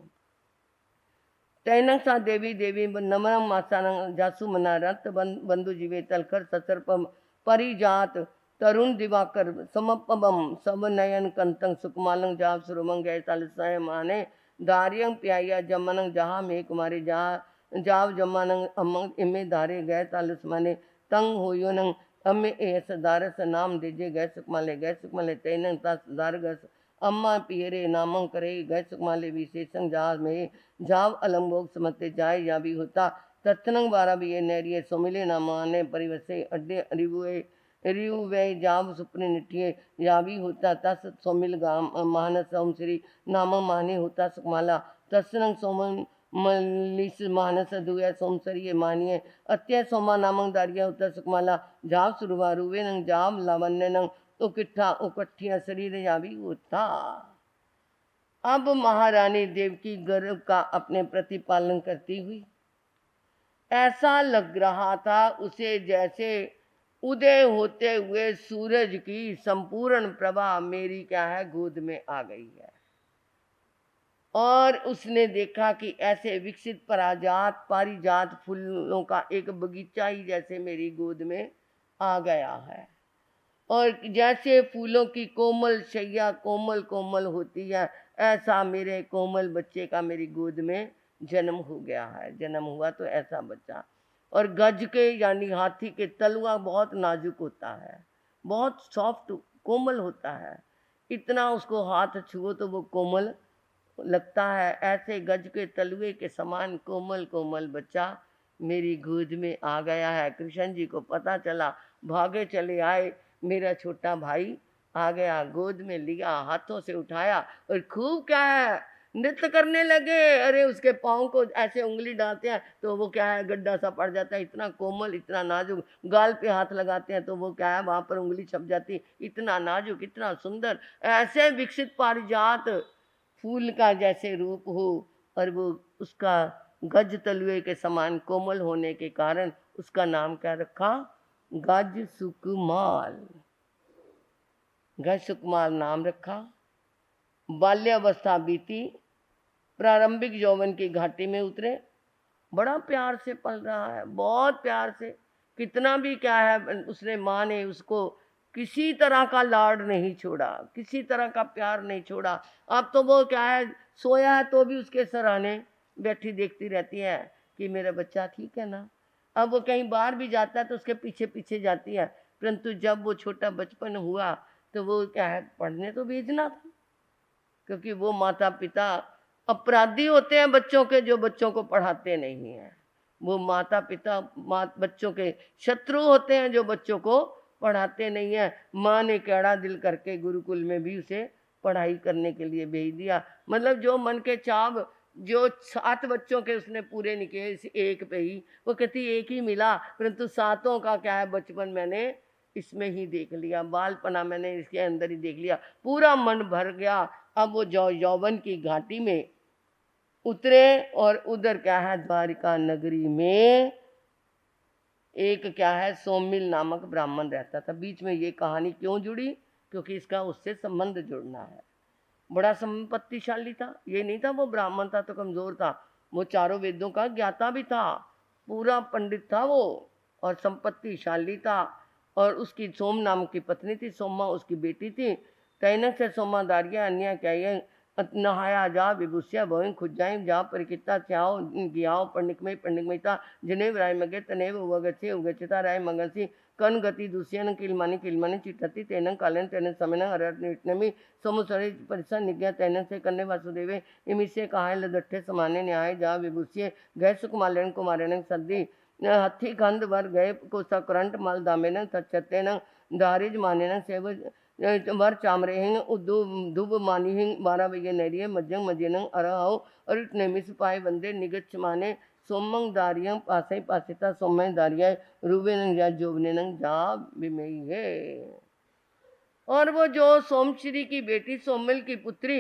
तैनंग सा देवी देवी नमरम मासानंग जासु मना रत बंधु जीवे तलकर ससर्पम परिजात तरुण दिवाकर समपबम सब नयन कंतंग सुकुमालंग जाव सुरमंग गए सालसाय माने दारियंग प्याया जमनंग जहा में कुमारी जहा जाव जमानंग अमंग इमे धारे गए तालुस माने तंग होयोनंग अम्मे एस दारस नाम दीजे गए सुकमाले तैनंग तास दारगस अम्मा पियरे नामंग करे गए सुकमाले विशेषंग जहा में जाव अलम्बोग समते जाय या भी होता तत्नंग बारा भी ये नैरिये सोमिले नामाने परिवसे अड्डे अरिवुए रियु वे जाव सुपने निठिए या भी होता तस सोमिल गाम मानस ओम श्री नाम माने होता सुकमाला तत्सनंग सोमन मलिस मानस दुया सोमसरिये मानिए अत्य सोमा नामंग दारिया होता सुकमाला जाव सुरुवा रुवे नंग जाव लावण्य नंग उकिट्ठा उकट्ठिया शरीर या भी होता। अब महारानी देवकी गर्भ का अपने प्रतिपालन करती हुई ऐसा लग रहा था उसे जैसे उदय होते हुए सूरज की संपूर्ण प्रभा मेरी क्या है गोद में आ गई है। और उसने देखा कि ऐसे विकसित पारिजात फूलों का एक बगीचा ही जैसे मेरी गोद में आ गया है। और जैसे फूलों की कोमल शैया कोमल कोमल होती है ऐसा मेरे कोमल बच्चे का मेरी गोद में जन्म हो गया है। जन्म हुआ तो ऐसा बच्चा। और गज के यानी हाथी के तलवा बहुत नाजुक होता है, बहुत सॉफ्ट कोमल होता है, इतना उसको हाथ छुओ तो वो कोमल लगता है। ऐसे गज के तलवे के समान कोमल कोमल बच्चा मेरी गोद में आ गया है। कृष्ण जी को पता चला, भागे चले आए, मेरा छोटा भाई आ गया, गोद में लिया, हाथों से उठाया और खूब क्या है नृत्य करने लगे। अरे उसके पाँव को ऐसे उंगली डालते हैं तो वो क्या है गड्ढा सा पड़ जाता है, इतना कोमल इतना नाजुक। गाल पे हाथ लगाते हैं तो वो क्या है वहां पर उंगली छप जाती, इतना नाजुक इतना सुंदर। ऐसे विकसित पारिजात फूल का जैसे रूप हो, और वो उसका गज तलुए के समान कोमल होने के कारण उसका नाम क्या रखा, गज सुकुमार। गज सुकुमार नाम रखा। बाल्यावस्था बीती, प्रारंभिक यौवन की घाटी में उतरे, बड़ा प्यार से पल रहा है, बहुत प्यार से। कितना भी क्या है उसने, माँ ने उसको किसी तरह का लाड नहीं छोड़ा, किसी तरह का प्यार नहीं छोड़ा। अब तो वो क्या है सोया है तो भी उसके सराहने बैठी देखती रहती है कि मेरा बच्चा ठीक है ना। अब वो कहीं बाहर भी जाता है तो उसके पीछे पीछे जाती है, परंतु जब वो छोटा बचपन हुआ तो वो क्या है पढ़ने तो भेजना था, क्योंकि वो माता पिता अपराधी होते हैं बच्चों के जो बच्चों को पढ़ाते नहीं हैं। वो माता पिता बच्चों के शत्रु होते हैं जो बच्चों को पढ़ाते नहीं हैं। माँ ने कैड़ा दिल करके गुरुकुल में भी उसे पढ़ाई करने के लिए भेज दिया। मतलब जो मन के चाव, जो 7 बच्चों के उसने पूरे नहीं किए इस एक पे ही, वो कहती एक ही मिला, परंतु 7 का क्या है बचपन मैंने इसमें ही देख लिया, बालपना मैंने इसके अंदर ही देख लिया, पूरा मन भर गया। अब वो यौवन की घाटी में उतरे और उधर क्या है द्वारिका नगरी में एक क्या है सोमिल नामक ब्राह्मण रहता था। बीच में ये कहानी क्यों जुड़ी, क्योंकि इसका उससे संबंध जुड़ना है। बड़ा संपत्तिशाली था, ये नहीं था वो ब्राह्मण था तो कमजोर था, वो चारों वेदों का ज्ञाता भी था, पूरा पंडित था वो, और संपत्तिशाली था। और उसकी सोम नाम की पत्नी थी, सोमा उसकी बेटी थी। तैनक से सोमा दारिया अन्य क्या नहाया जा विभूष्या भोई खुजाई जा परिकिता च्याओ गियाओ पंडिकमयता जनेव राय मगे तनेव उगचे उगचता राय मगसी कन गति दूसयन किलमानी किलमानी चिटती तेन कालन तेन समय हरनमी समुसरे परिसा निज्ञा तैन से कन्ने वासुदेवे इमिसे कहा लदट्ठे समाने न्याय जा विभूष्य गए सुकुमालन कुमारण सद्दी हथी खंड वर गए को सकरंट मल दामेन तत्न दारिज माने सेव वर चामरेहिंग धुब मानिहिंग 12 बजे नरिये मज्जंग मजेनंग अरहाओ और नेमिस पाए वंदे निगच माने सोमंग दारियं पासे पासिता सोमय दारिया रूबे नंग जा जोबने नंग जा बिमई है। और वो जो सोमश्री की बेटी सोमिल की पुत्री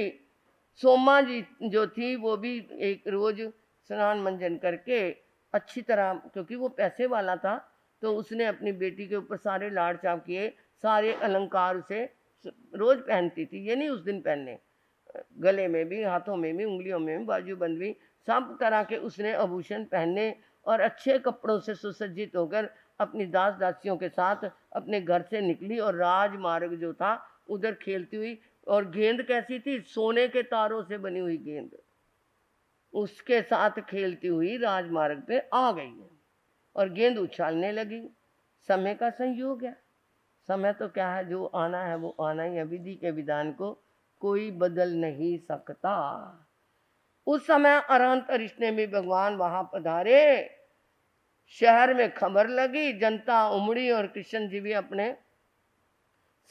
सोमा जी जो थी, वो भी एक रोज स्नान मंजन करके अच्छी तरह, क्योंकि वो पैसे वाला था तो उसने अपनी बेटी के ऊपर सारे लाड़ चाव किए, सारे अलंकार उसे रोज पहनती थी। ये नहीं उस दिन पहनने, गले में भी, हाथों में भी, उंगलियों में भी, बाजूबंद भी, सब तरह के उसने आभूषण पहने और अच्छे कपड़ों से सुसज्जित होकर अपनी दास दासियों के साथ अपने घर से निकली और राजमार्ग जो था उधर खेलती हुई। और गेंद कैसी थी, सोने के तारों से बनी हुई गेंद, उसके साथ खेलती हुई राजमार्ग पे आ गई और गेंद उछालने लगी। समय का संयोग है, समय तो क्या है जो आना है वो आना ही है, विधि के विधान को कोई बदल नहीं सकता। उस समय अरहंत रिश्ते में भगवान वहां पधारे, शहर में खबर लगी, जनता उमड़ी और कृष्ण जी भी अपने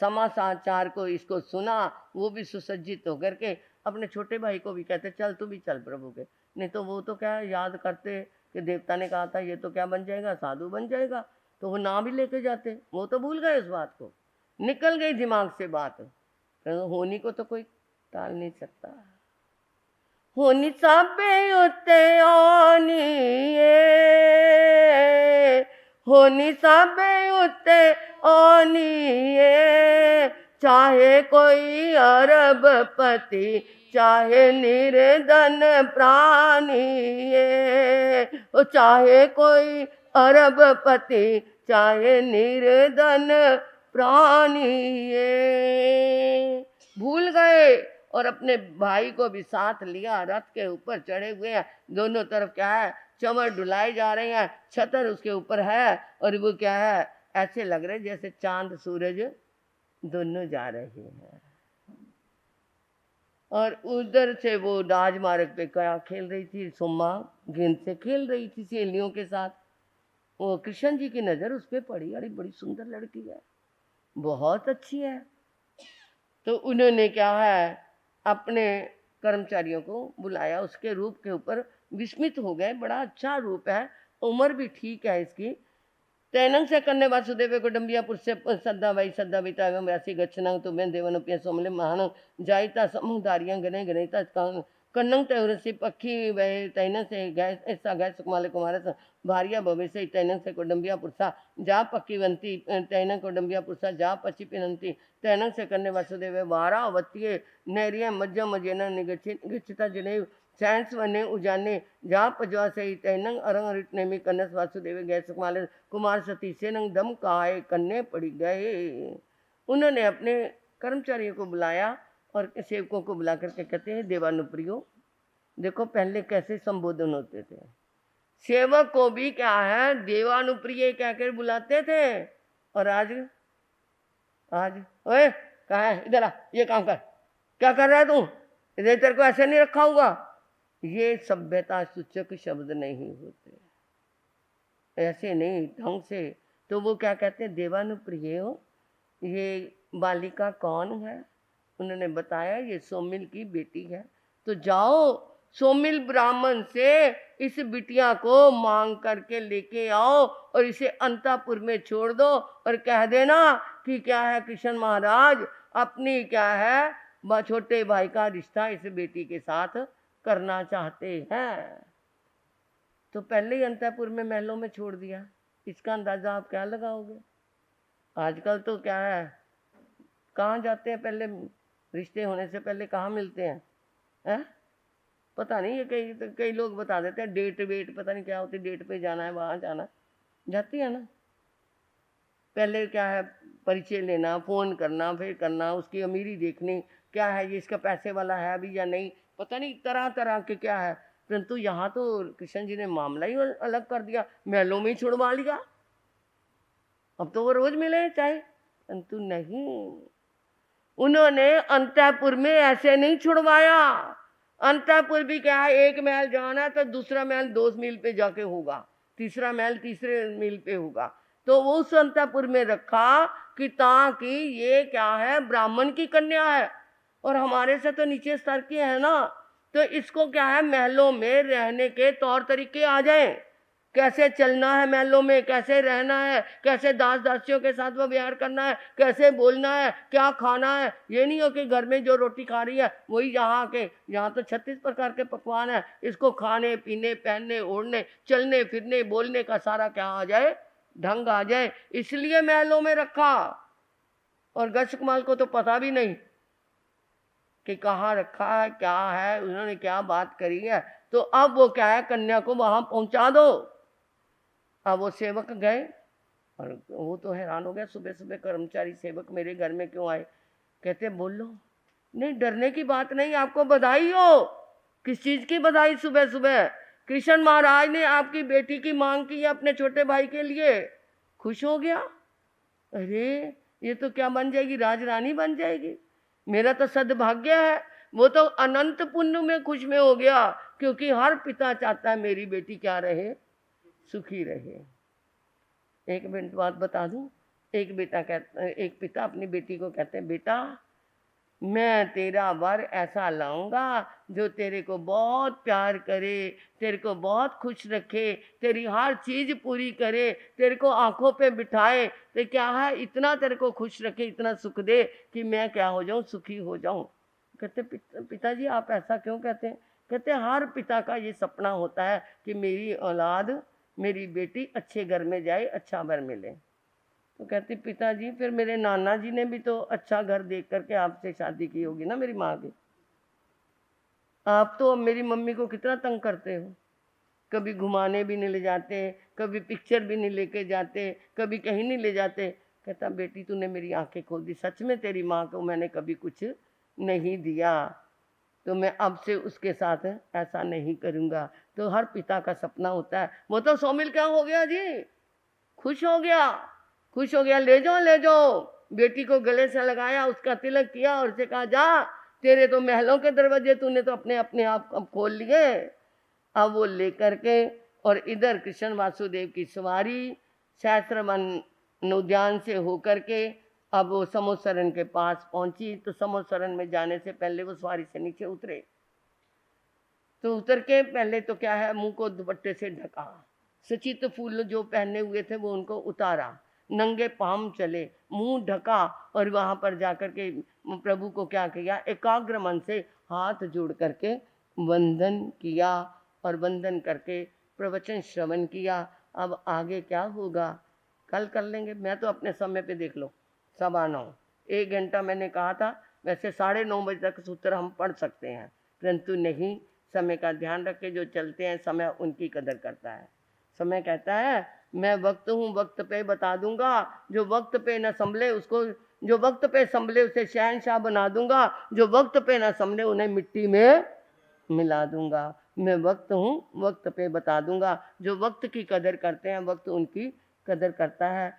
समाचार को इसको सुना। वो भी सुसज्जित होकर के अपने छोटे भाई को भी कहते चल तू भी चल प्रभु के, नहीं तो वो तो क्या याद करते कि देवता ने कहा था ये तो क्या बन जाएगा, साधु बन जाएगा, तो वो ना भी लेके जाते। वो तो भूल गए उस बात को, निकल गई दिमाग से बात। तो होनी को तो कोई टाल नहीं सकता। होनी साबे उते आनी होनी साबे उते आनी चाहे कोई अरबपति चाहे निर्धन प्राणी चाहे कोई अरबपति चाहे निर्धन प्राणी। भूल गए और अपने भाई को भी साथ लिया, रथ के ऊपर चढ़े हुए हैं, दोनों तरफ क्या है चमर डुलाए जा रहे हैं, छतर उसके ऊपर है और वो क्या है ऐसे लग रहे जैसे चांद सूरज दोनों जा रहे हैं। और उधर से वो राजमार्ग पे क्या खेल रही थी, सोमा गेंद से खेल रही थी सहेलियों के साथ। वो कृष्ण जी की नज़र उस पर पड़ी, अरे बड़ी सुंदर लड़की है, बहुत अच्छी है। तो उन्होंने क्या है अपने कर्मचारियों को बुलाया, उसके रूप के ऊपर विस्मित हो गए, बड़ा अच्छा रूप है, उम्र भी ठीक है इसकी। तैनं से कन्ने वासुदेव कुटुंबियापुर से सद्दा वै सद्दा विता एवं व्यासी गच्छनांग तुमें देवनप्य सोमले महान जायता समुदारियां गने गनेता कन्नंग तैरसी पक्षी वह तैनं से गैस ऐसा गैस कुमाले कुमार भारिया भविष्य तैनं से कुटुंबिया पुरुषा जा पक्कीवंती तैनं कुटुंबिया पुरुषा जा पची पिनंती तैनं से कन्ने वासुदेव वारा अवत्ये नैरिया मज्जा मजेना निगच्छिता जनेव सैंस वने उजाने जा पजवा सही तैनंग अरंग रिटनेमी कन्नस वासुदेव गैस कुमार कुमार सती से नंग दम काए कन्ने पड़ी गए। उन्होंने अपने कर्मचारियों को बुलाया और सेवकों को बुला करके कहते हैं देवानुप्रियो, देखो पहले कैसे संबोधन होते थे, सेवक को भी क्या है देवानुप्रिय कहकर बुलाते थे, और आज ओए कहाँ है, इधर आ, ये काम कर, क्या कर रहा है तू, इधर तेरे को ऐसे नहीं रखा होगा। ये सभ्यता सूचक शब्द नहीं होते, ऐसे नहीं ढंग से। तो वो क्या कहते हैं देवानुप्रिय हो, ये बालिका कौन है, उन्होंने बताया ये सोमिल की बेटी है। तो जाओ सोमिल ब्राह्मण से इस बिटिया को मांग करके लेके आओ और इसे अंतापुर में छोड़ दो और कह देना कि क्या है कृष्ण महाराज अपनी क्या है छोटे भाई का रिश्ता इस बेटी के साथ करना चाहते हैं। तो पहले ही अंतापुर में महलों में छोड़ दिया, इसका अंदाजा आप क्या लगाओगे। आजकल तो क्या है, कहाँ जाते हैं पहले, रिश्ते होने से पहले कहाँ मिलते हैं, हैं? पता नहीं, ये कई लोग बता देते हैं डेट वेट, पता नहीं क्या होती, डेट पे जाना है, वहाँ जाना, जाती है ना। पहले क्या है परिचय लेना, फ़ोन करना, फिर करना, उसकी अमीरी देखनी, क्या है ये इसका पैसे वाला है अभी या नहीं, पता नहीं तरह तरह के क्या है। परंतु यहाँ तो कृष्ण जी ने मामला ही अलग कर दिया, महलों में ही छुड़वा लिया। अब तो वो रोज मिले चाहे, परंतु नहीं, उन्होंने अंतःपुर में ऐसे नहीं छुड़वाया। अंतःपुर भी क्या है, एक महल जाना तो दूसरा महल 2 मील पे जाके होगा, तीसरा महल तीसरे मील पे होगा। तो वो उस अंतःपुर में रखा कि ताकि ये क्या है ब्राह्मण की कन्या है और हमारे से तो नीचे स्तर की है ना, तो इसको क्या है महलों में रहने के तौर तरीके आ जाए, कैसे चलना है महलों में, कैसे रहना है, कैसे दास दासियों के साथ व्यवहार करना है, कैसे बोलना है, क्या खाना है। ये नहीं हो कि घर में जो रोटी खा रही है वही यहाँ के, यहाँ तो 36 प्रकार के पकवान है, इसको खाने पीने पहनने ओढ़ने चलने फिरने बोलने का सारा क्या आ जाए, ढंग आ जाए, इसलिए महलों में रखा। और गशकुमाल को तो पता भी नहीं कि कहाँ रखा है, क्या है, उन्होंने क्या बात करी है। तो अब वो क्या है कन्या को वहां पहुंचा दो। अब वो सेवक गए और वो तो हैरान हो गया, सुबह सुबह कर्मचारी सेवक मेरे घर में क्यों आए। कहते बोलो, नहीं डरने की बात नहीं, आपको बधाई हो। किस चीज की बधाई सुबह सुबह, कृष्ण महाराज ने आपकी बेटी की मांग की है अपने छोटे भाई के लिए। खुश हो गया, अरे ये तो क्या बन जाएगी, राजरानी बन जाएगी, मेरा तो सद्भाग्य है। वो तो अनंत पुण्य में खुश में हो गया, क्योंकि हर पिता चाहता है मेरी बेटी क्या रहे, सुखी रहे। एक मिनट बात बता दूं, एक पिता अपनी बेटी को कहते हैं बेटा मैं तेरा वर ऐसा लाऊंगा जो तेरे को बहुत प्यार करे, तेरे को बहुत खुश रखे, तेरी हर चीज पूरी करे, तेरे को आंखों पे बिठाए, तो क्या है इतना तेरे को खुश रखे, इतना सुख दे कि मैं क्या हो जाऊं, सुखी हो जाऊं। कहते पिताजी आप ऐसा क्यों कहते हैं। कहते हर पिता का ये सपना होता है कि मेरी औलाद मेरी बेटी अच्छे घर में जाए, अच्छा वर मिले। तो कहते पिताजी फिर मेरे नाना जी ने भी तो अच्छा घर देख करके आपसे शादी की होगी ना मेरी माँ की, आप तो मेरी मम्मी को कितना तंग करते हो, कभी घुमाने भी नहीं ले जाते, कभी पिक्चर भी नहीं लेके जाते, कभी कहीं नहीं ले जाते। कहता बेटी तूने मेरी आंखें खोल दी, सच में तेरी माँ को मैंने कभी कुछ नहीं दिया, तो मैं अब से उसके साथ ऐसा नहीं करूँगा। तो हर पिता का सपना होता है। वो तो सोमिल क्या हो गया जी, खुश हो गया, खुश हो गया, ले जाओ बेटी को गले से लगाया, उसका तिलक किया और उसे कहा जा, तेरे तो महलों के दरवाजे तूने तो अपने अपने आप अब खोल लिए। अब वो लेकर के और इधर कृष्ण वासुदेव की सवारी सहस्त्रवन उद्यान से होकर के अब वो समोसरन के पास पहुंची। तो समोसरन में जाने से पहले वो सवारी से नीचे उतरे। तो उतर के पहले तो क्या है, मुंह को दुपट्टे से ढका, सचित फूल जो पहने हुए थे वो उनको उतारा, नंगे पाम चले, मुंह ढका और वहां पर जाकर के प्रभु को क्या किया, एकाग्र मन से हाथ जोड़ करके वंदन किया और वंदन करके प्रवचन श्रवण किया। अब आगे क्या होगा कल कर लेंगे। मैं तो अपने समय पे देख लो 9:15, 1 घंटा मैंने कहा था। वैसे 9:30 बजे तक सूत्र हम पढ़ सकते हैं, परंतु नहीं, समय का ध्यान रख के जो चलते हैं समय उनकी कदर करता है। समय कहता है मैं वक्त हूँ, वक्त पे बता दूंगा, जो वक्त पे न संभले उसको, जो वक्त पे संभले उसे शहनशाह बना दूंगा, जो वक्त पे न संभले उन्हें मिट्टी में मिला दूंगा। मैं वक्त हूँ, वक्त पे बता दूंगा। जो वक्त की कदर करते हैं वक्त उनकी कदर करता है।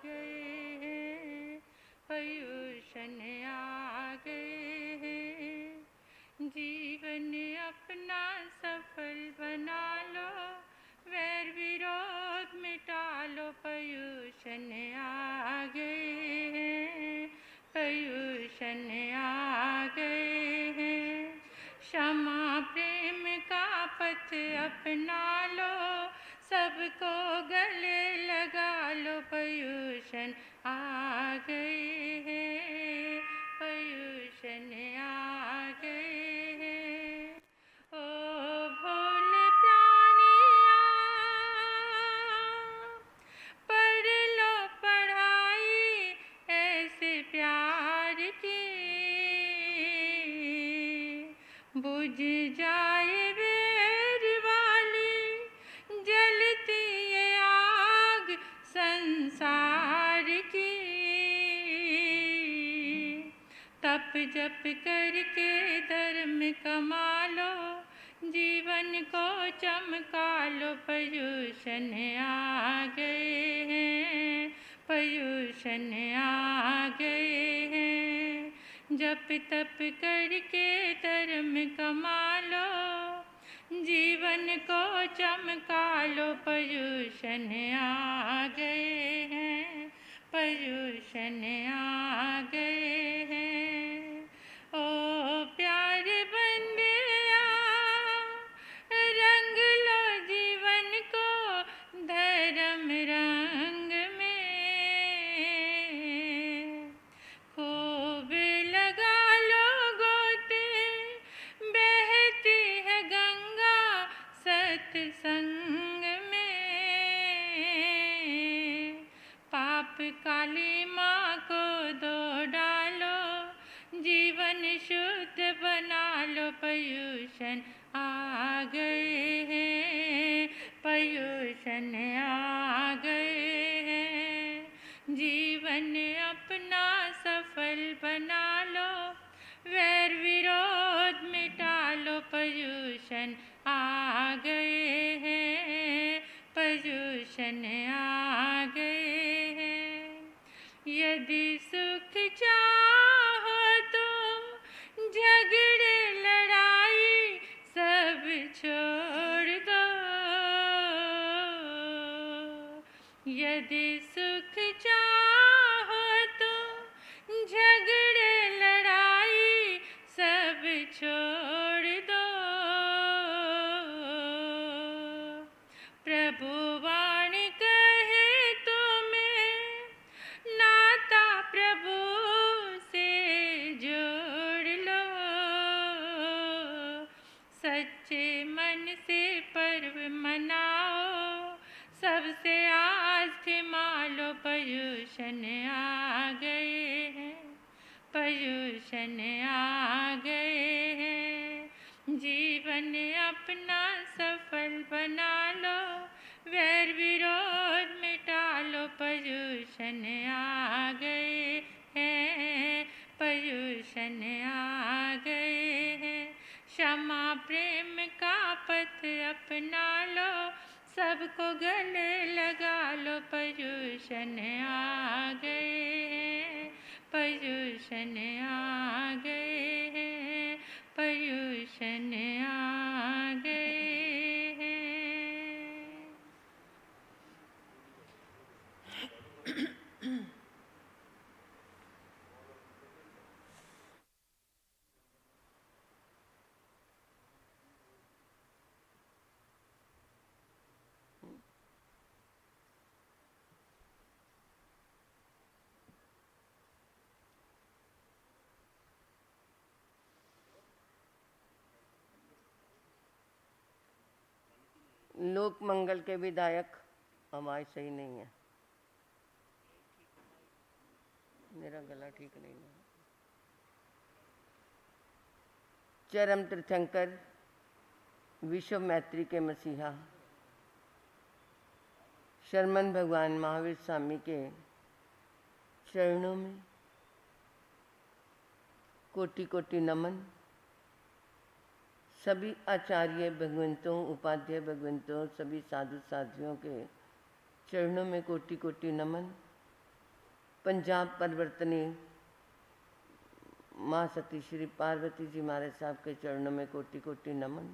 गए हैं, पयुषण आ गए हैं। जीवन अपना सफल बना लो, वैर विरोध मिटा लो, पयुषण आ गए हैं, पयुषण आ गए हैं। क्षमा प्रेम का पथ अपना लो, सबको गले लगा लो, पयुषण आ गए हैं, पयुषण आ गए हैं। ओ भोले प्राणिया, पढ़ लो पढ़ाई ऐसे प्यार की, बुझ जाए वेर वाली जलती ये आग संसार की। तप जप करके धर्म कमा लो, जीवन को चमका लो, पयुषण आ गए हैं, पयुषण आ गए हैं। जप तप करके धर्म कमा लो, जीवन को चमका लो, पयुषण आ गए हैं, पयुषण आ गए हैं। ओ प्यारे बंदिया, रंग लो जीवन को धर्म रंग में, खूब लगा लो गोते, बहती है गंगा सत्संग में। पाप काली माँ को दो डालो, जीवन शुद्ध बना लो, पयुषण आ गए हैं, पयुषण आ गए हैं। जीवन अपना सफल बना लो, वैर विरोध मिटा लो, पयुषण आ गए हैं, पयुषण आ गए हैं। यदि सुख चाहो तो झगड़े लड़ाई सब छोड़ दो, यदि सुख चाहो तो झगड़े लड़ाई सब छोड़ दो। प्रभु वाणी कहे तुम्हें, नाता प्रभु से जोड़ लो, सच्चे मन से पर्व मनाओ, सबसे आज क्षमा लो, पयुषण आ गए हैं, पयुषण आ गए हैं। जीवन अपना सफल बना लो, वैर विरोध मिटा लो, पयुषण आ गए हैं, पयुषण आ गए हैं। क्षमा प्रेम का पथ अपना लो, सबको गले लगा लो, पयुषण आ गए हैं, पयुषण आ गए हैं, पयुषण आ गए हैं। लोक मंगल के विधायक आवाज़ सही नहीं है, मेरा गला ठीक नहीं है। चरम तीर्थंकर, विश्व मैत्री के मसीहा शर्मन भगवान महावीर स्वामी के चरणों में कोटि कोटि नमन। सभी आचार्य भगवंतों, उपाध्याय भगवंतों, सभी साधु साध्वियों के चरणों में कोटि कोटि नमन। पंजाब परिवर्तनी माँ सती श्री पार्वती जी महाराज साहब के चरणों में कोटि कोटि नमन।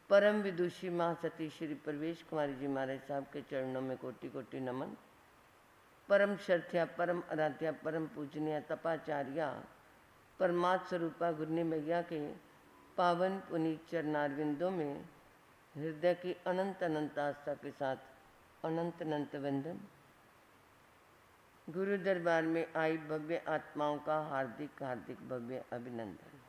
परम विदुषी माँ सती श्री प्रवेश कुमारी जी महाराज साहब के चरणों में कोटि कोटि नमन। परम श्रद्धा परम आराध्या परम पूजनीय तपाचार्या परमात्म स्वरूपा गुरनी मैया के पावन पुनीत चरणारविंदों में हृदय की अनंत अनंत आस्था के साथ अनंत अनंत वंदन। गुरु दरबार में आई भव्य आत्माओं का हार्दिक हार्दिक भव्य अभिनंदन।